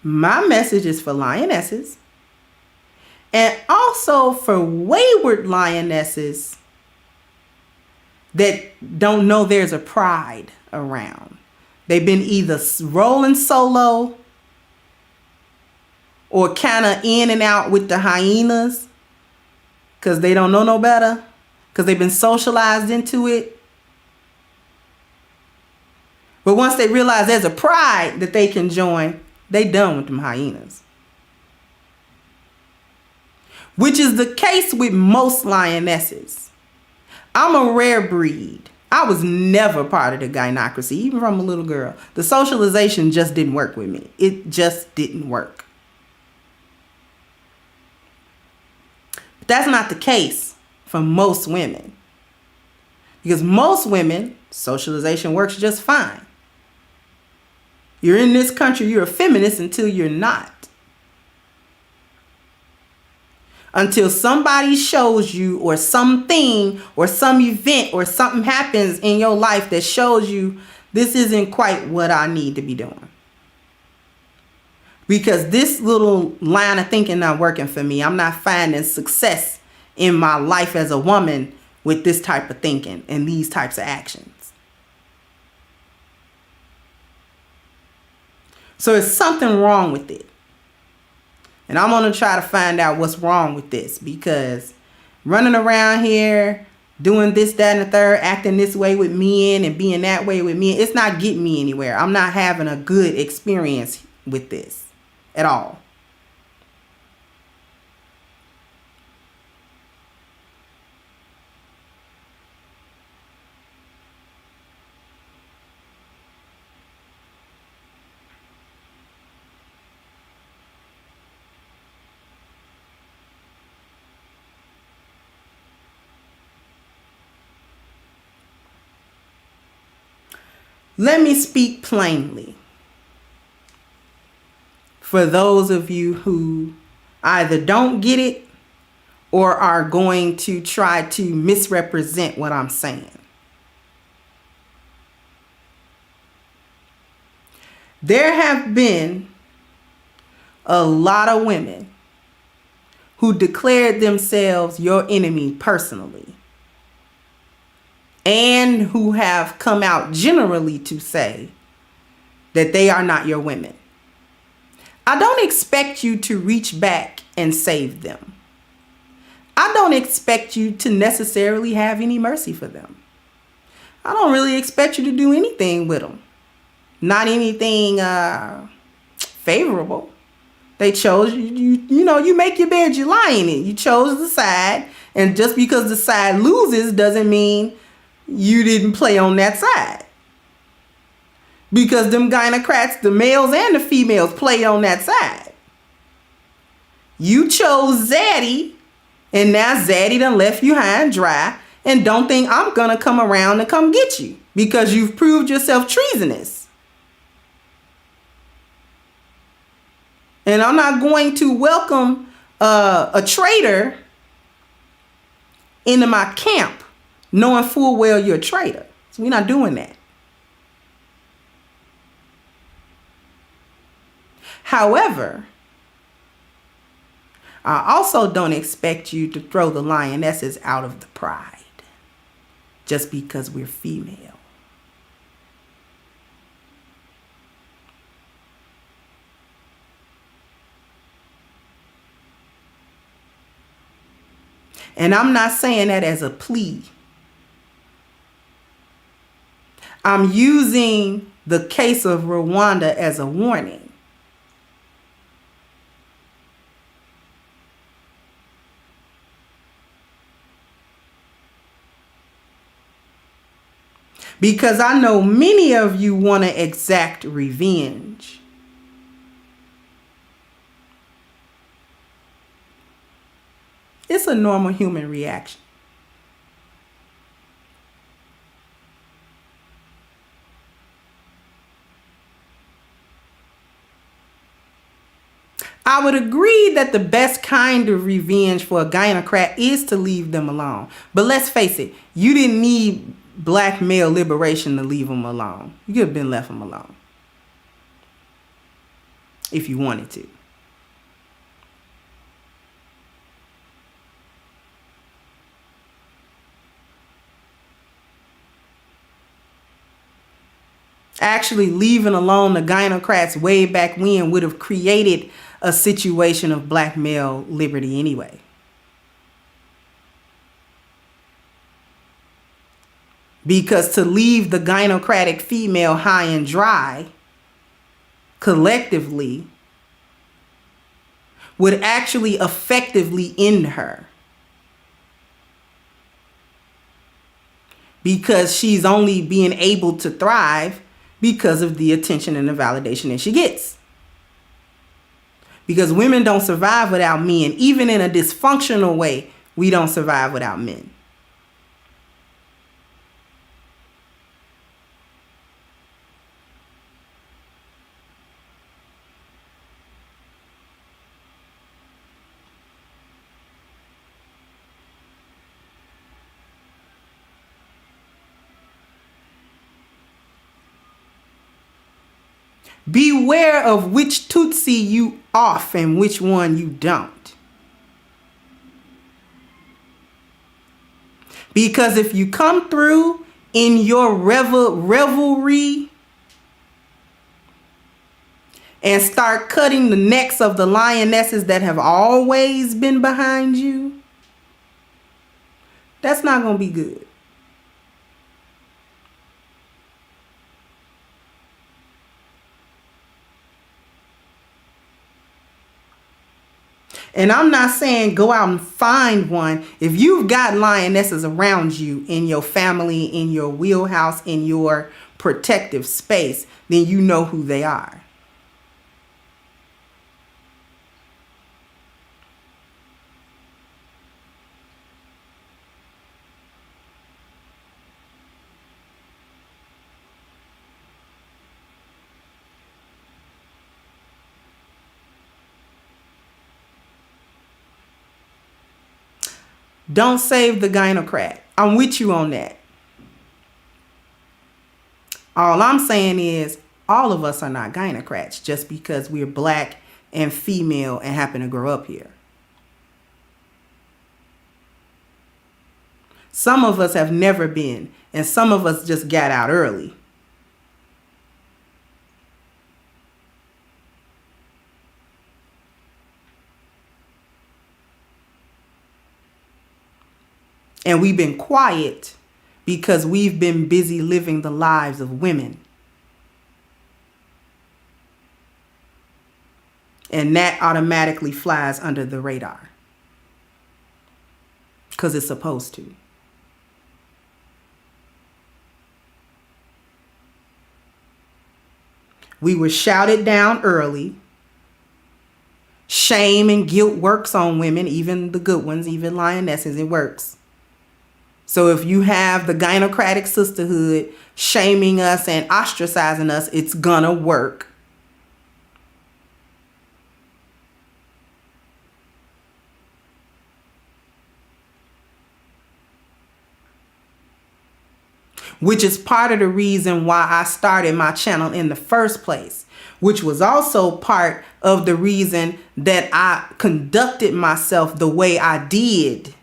My message is for lionesses, and also for wayward lionesses that don't know there's a pride around. They've been either rolling solo or kind of in and out with the hyenas because they don't know no better, because they've been socialized into it. But once they realize there's a pride that they can join, they done with them hyenas. Which is the case with most lionesses. I'm a rare breed. I was never part of the gynocracy, even from a little girl. The socialization just didn't work with me. It just didn't work. But that's not the case for most women. Because most women, socialization works just fine. You're in this country, you're a feminist until you're not. Until somebody shows you, or something, or some event, or something happens in your life that shows you this isn't quite what I need to be doing. Because this little line of thinking not working for me. I'm not finding success in my life as a woman with this type of thinking and these types of actions. So there's something wrong with it. And I'm going to try to find out what's wrong with this, because running around here doing this, that, and the third, acting this way with men and being that way with men, it's not getting me anywhere. I'm not having a good experience with this at all. Let me speak plainly. For those of you who either don't get it or are going to try to misrepresent what I'm saying. There have been a lot of women who declared themselves your enemy personally, and who have come out generally to say that they are not your women. I don't expect you to reach back and save them. I don't expect you to necessarily have any mercy for them. I don't really expect you to do anything with them. Not anything favorable. They chose you. You know, you make your bed, you lie in it. You chose the side, and just because the side loses doesn't mean you didn't play on that side. Because them gynocrats, the males and the females, play on that side. You chose Zaddy, and now Zaddy done left you high and dry, and don't think I'm gonna come around and come get you because you've proved yourself treasonous. And I'm not going to welcome a traitor into my camp knowing full well you're a traitor. So we're not doing that. However, I also don't expect you to throw the lionesses out of the pride just because we're female. And I'm not saying that as a plea. I'm using the case of Rwanda as a warning. Because I know many of you want to exact revenge. It's a normal human reaction. I would agree that the best kind of revenge for a gynocrat is to leave them alone. But let's face it, you didn't need black male liberation to leave them alone. You could have been left them alone if you wanted to. Actually, leaving alone the gynocrats way back when would have created a situation of black male liberty anyway. Because to leave the gynocratic female high and dry collectively would actually effectively end her. Because she's only being able to thrive because of the attention and the validation that she gets. Because women don't survive without men. Even in a dysfunctional way, we don't survive without men. Beware of which Tutsi you off and which one you don't. Because if you come through in your revelry and start cutting the necks of the lionesses that have always been behind you, that's not going to be good. And I'm not saying go out and find one. If you've got lionesses around you in your family, in your wheelhouse, in your protective space, then you know who they are. Don't save the gynocrat. I'm with you on that. All I'm saying is all of us are not gynocrats just because we're black and female and happen to grow up here. Some of us have never been, and some of us just got out early. And we've been quiet because we've been busy living the lives of women. And that automatically flies under the radar. Because it's supposed to. We were shouted down early. Shame and guilt works on women, even the good ones, even lionesses, it works. So if you have the gynocratic sisterhood shaming us and ostracizing us, it's gonna work. Which is part of the reason why I started my channel in the first place. Which was also part of the reason that I conducted myself the way I did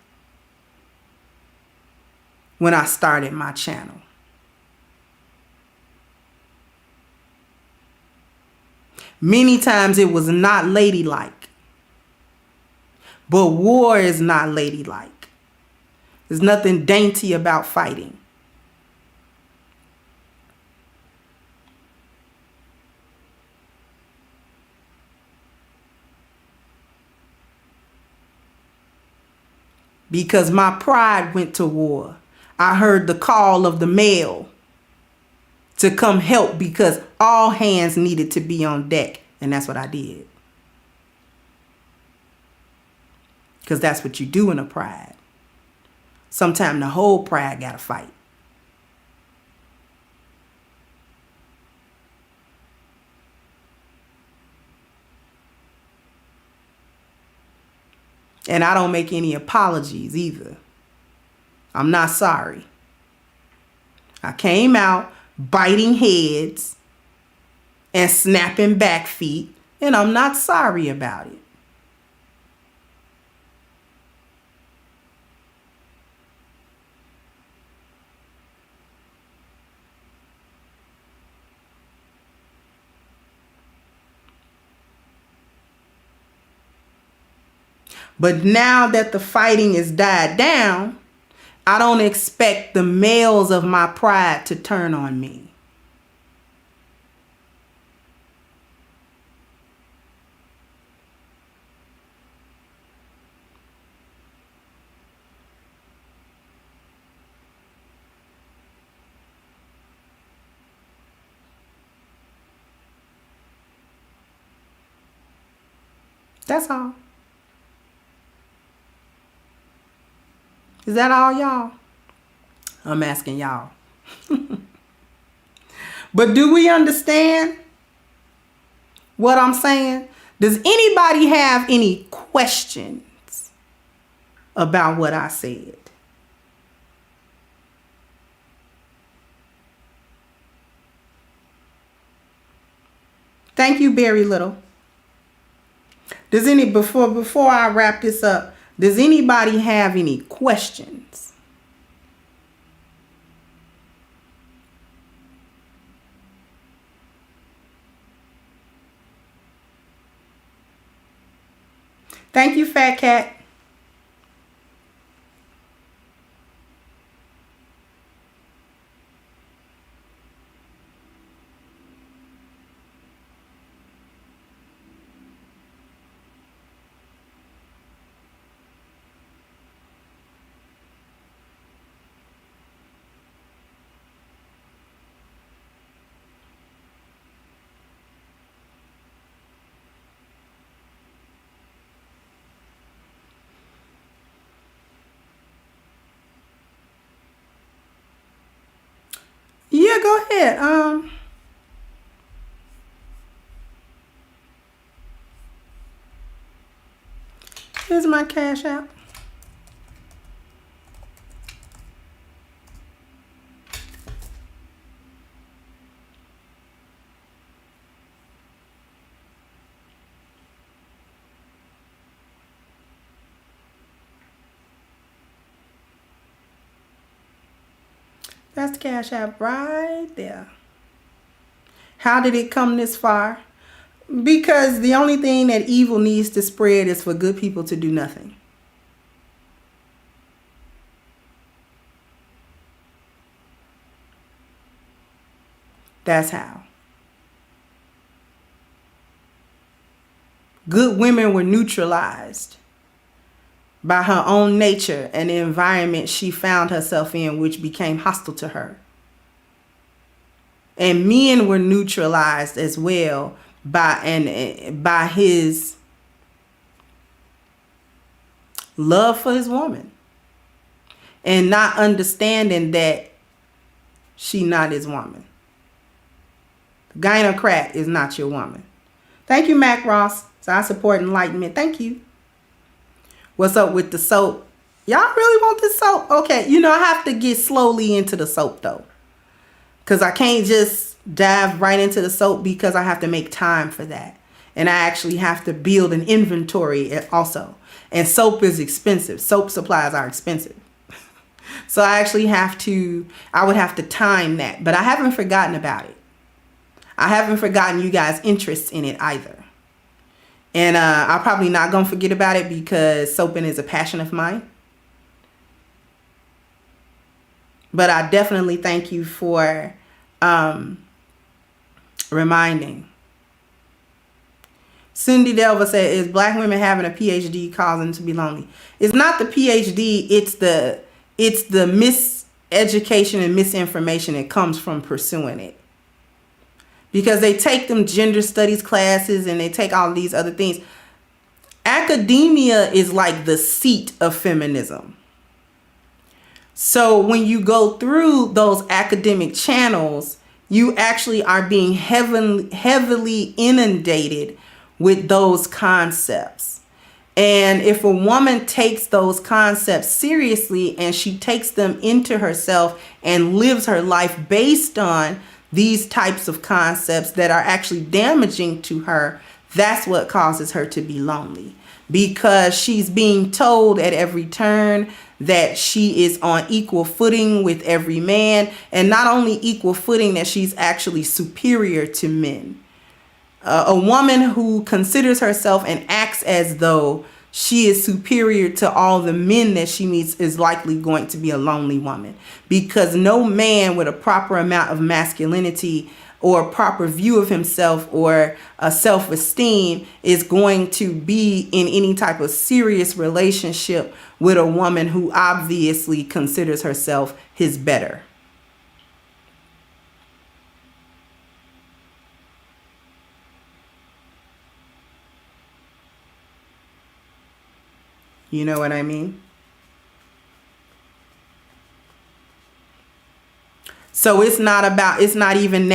when I started my channel. Many times it was not ladylike. But war is not ladylike. There's nothing dainty about fighting. Because my pride went to war. I heard the call of the male to come help because all hands needed to be on deck. And that's what I did. Because that's what you do in a pride. Sometimes the whole pride got to fight. And I don't make any apologies either. I'm not sorry. I came out biting heads and snapping back feet, and I'm not sorry about it. But now that the fighting has died down, I don't expect the males of my pride to turn on me. That's all. Is that all, y'all? I'm asking y'all. But do we understand what I'm saying? Does anybody have any questions about what I said? Thank you, Barry Little. Does any before I wrap this up, does anybody have any questions? Thank you, Fat Cat. Yeah, go ahead. Here's my Cash App. That's the Cash App right there. How did it come this far? Because the only thing that evil needs to spread is for good people to do nothing. That's how. Good women were neutralized by her own nature and the environment she found herself in, which became hostile to her. And men were neutralized as well by his love for his woman and not understanding that she not his woman. The gynocrat is not your woman. Thank you, Mac Ross. So I support enlightenment. Thank you. What's up with the soap? Y'all really want this soap? Okay, I have to get slowly into the soap though. Because I can't just dive right into the soap because I have to make time for that. And I actually have to build an inventory also. And soap is expensive. Soap supplies are expensive. So I would have to time that. But I haven't forgotten about it. I haven't forgotten you guys' interest in it either. And I'm probably not going to forget about it because soaping is a passion of mine. But I definitely thank you for reminding. Cindy Delva said, is black women having a PhD causing to be lonely? It's not the PhD, it's the miseducation and misinformation that comes from pursuing it. Because they take them gender studies classes and they take all these other things. Academia is like the seat of feminism. So when you go through those academic channels, you actually are being heavily inundated with those concepts. And if a woman takes those concepts seriously and she takes them into herself and lives her life based on these types of concepts that are actually damaging to her, that's what causes her to be lonely. Because she's being told at every turn that she is on equal footing with every man, and not only equal footing, that she's actually superior to men. A woman who considers herself and acts as though she is superior to all the men that she meets is likely going to be a lonely woman, because no man with a proper amount of masculinity or a proper view of himself or a self-esteem is going to be in any type of serious relationship with a woman who obviously considers herself his better. You know what I mean? So it's not even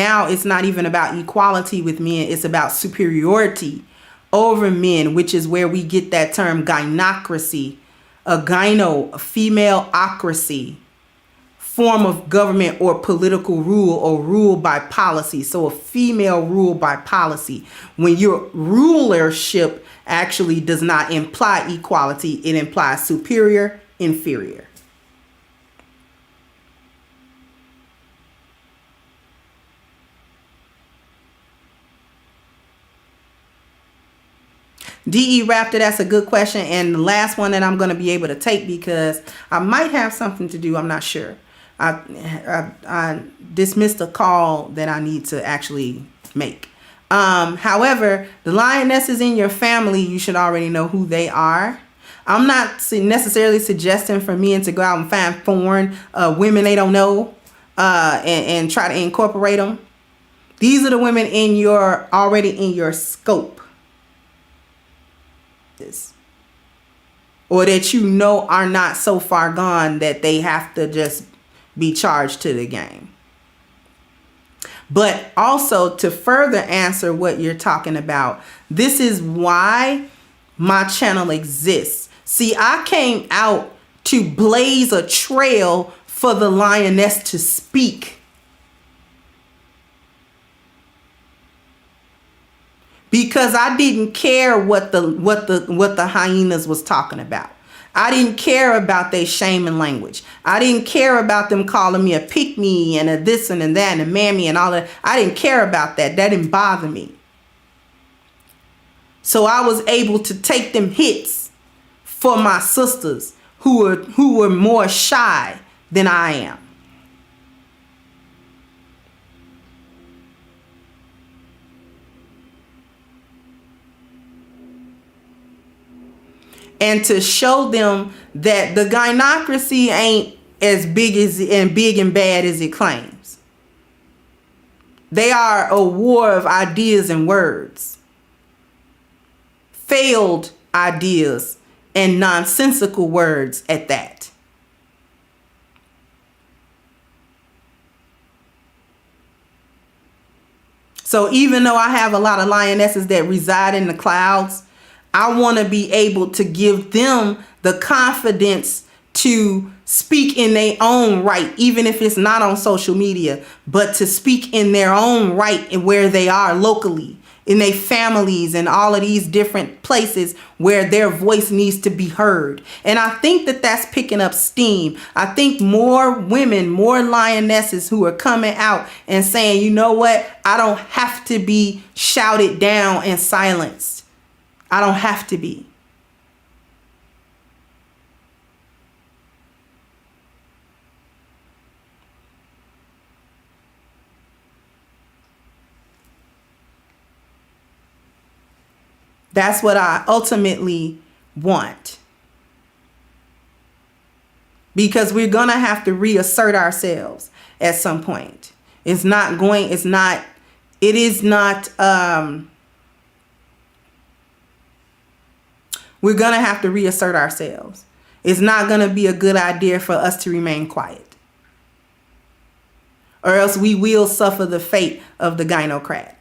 about equality with men. It's about superiority over men, which is where we get that term gynocracy, a femaleocracy, form of government or political rule or rule by policy. So a female rule by policy. When your rulership actually does not imply equality, it implies superior, inferior. DE Raptor, that's a good question. And the last one that I'm going to be able to take, because I might have something to do, I'm not sure. I dismissed a call that I need to actually make. However, the lionesses in your family, you should already know who they are. I'm not necessarily suggesting for men to go out and find foreign women they don't know and try to incorporate them. These are the women already in your scope. Or that you know are not so far gone that they have to just be charged to the game. But also, to further answer what you're talking about, this is why my channel exists. See, I came out to blaze a trail for the lioness to speak. Because I didn't care what the hyenas was talking about. I didn't care about their shaming language. I didn't care about them calling me a pick-me and a this and a that and a mammy and all that. I didn't care about that. That didn't bother me. So I was able to take them hits for my sisters who were more shy than I am. And to show them that the gynocracy ain't as big and bad as it claims. They are a war of ideas and words. Failed ideas and nonsensical words at that. So even though I have a lot of lionesses that reside in the clouds, I want to be able to give them the confidence to speak in their own right, even if it's not on social media, but to speak in their own right and where they are locally, in their families and all of these different places where their voice needs to be heard. And I think that that's picking up steam. I think more women, more lionesses who are coming out and saying, you know what? I don't have to be shouted down and silenced. I don't have to be. That's what I ultimately want. Because we're going to have to reassert ourselves at some point. We're going to have to reassert ourselves. It's not going to be a good idea for us to remain quiet. Or else we will suffer the fate of the gynocrat.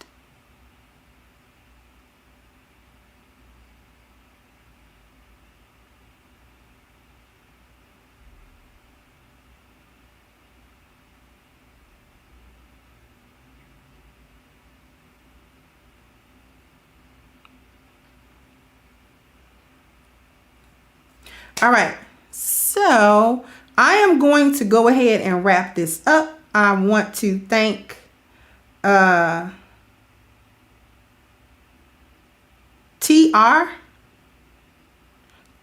All right. So I am going to go ahead and wrap this up. I want to thank TR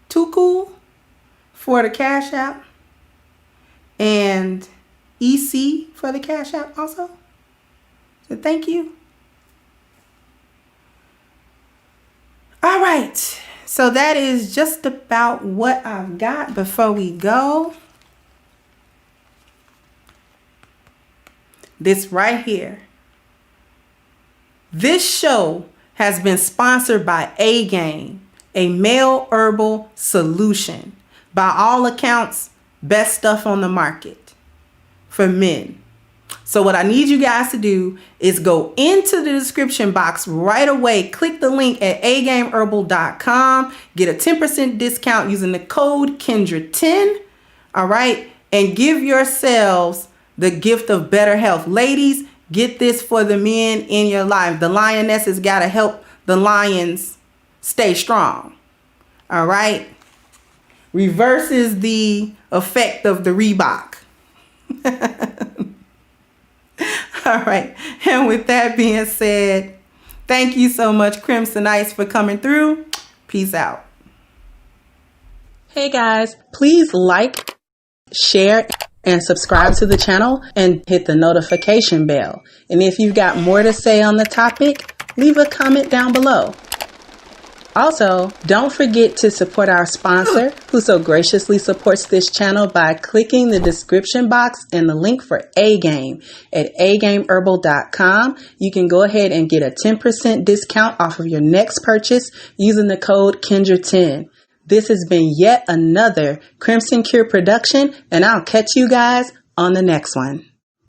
Tuku for the Cash App and EC for the Cash App also. So thank you. All right. So that is just about what I've got before we go. This right here. This show has been sponsored by A-Game, a male herbal solution. By all accounts, best stuff on the market for men. So what I need you guys to do is go into the description box right away. Click the link at agameherbal.com. Get a 10% discount using the code Kendra10. All right. And give yourselves the gift of better health. Ladies, get this for the men in your life. The lioness has got to help the lions stay strong. All right. Reverses the effect of the Reebok. All right. And with that being said, thank you so much, Crimsonites, for coming through. Peace out. Hey guys, please like, share, and subscribe to the channel and hit the notification bell. And if you've got more to say on the topic, leave a comment down below. Also, don't forget to support our sponsor who so graciously supports this channel by clicking the description box and the link for A-Game at agameherbal.com. You can go ahead and get a 10% discount off of your next purchase using the code Kendra10. This has been yet another Crimson Cure production, and I'll catch you guys on the next one.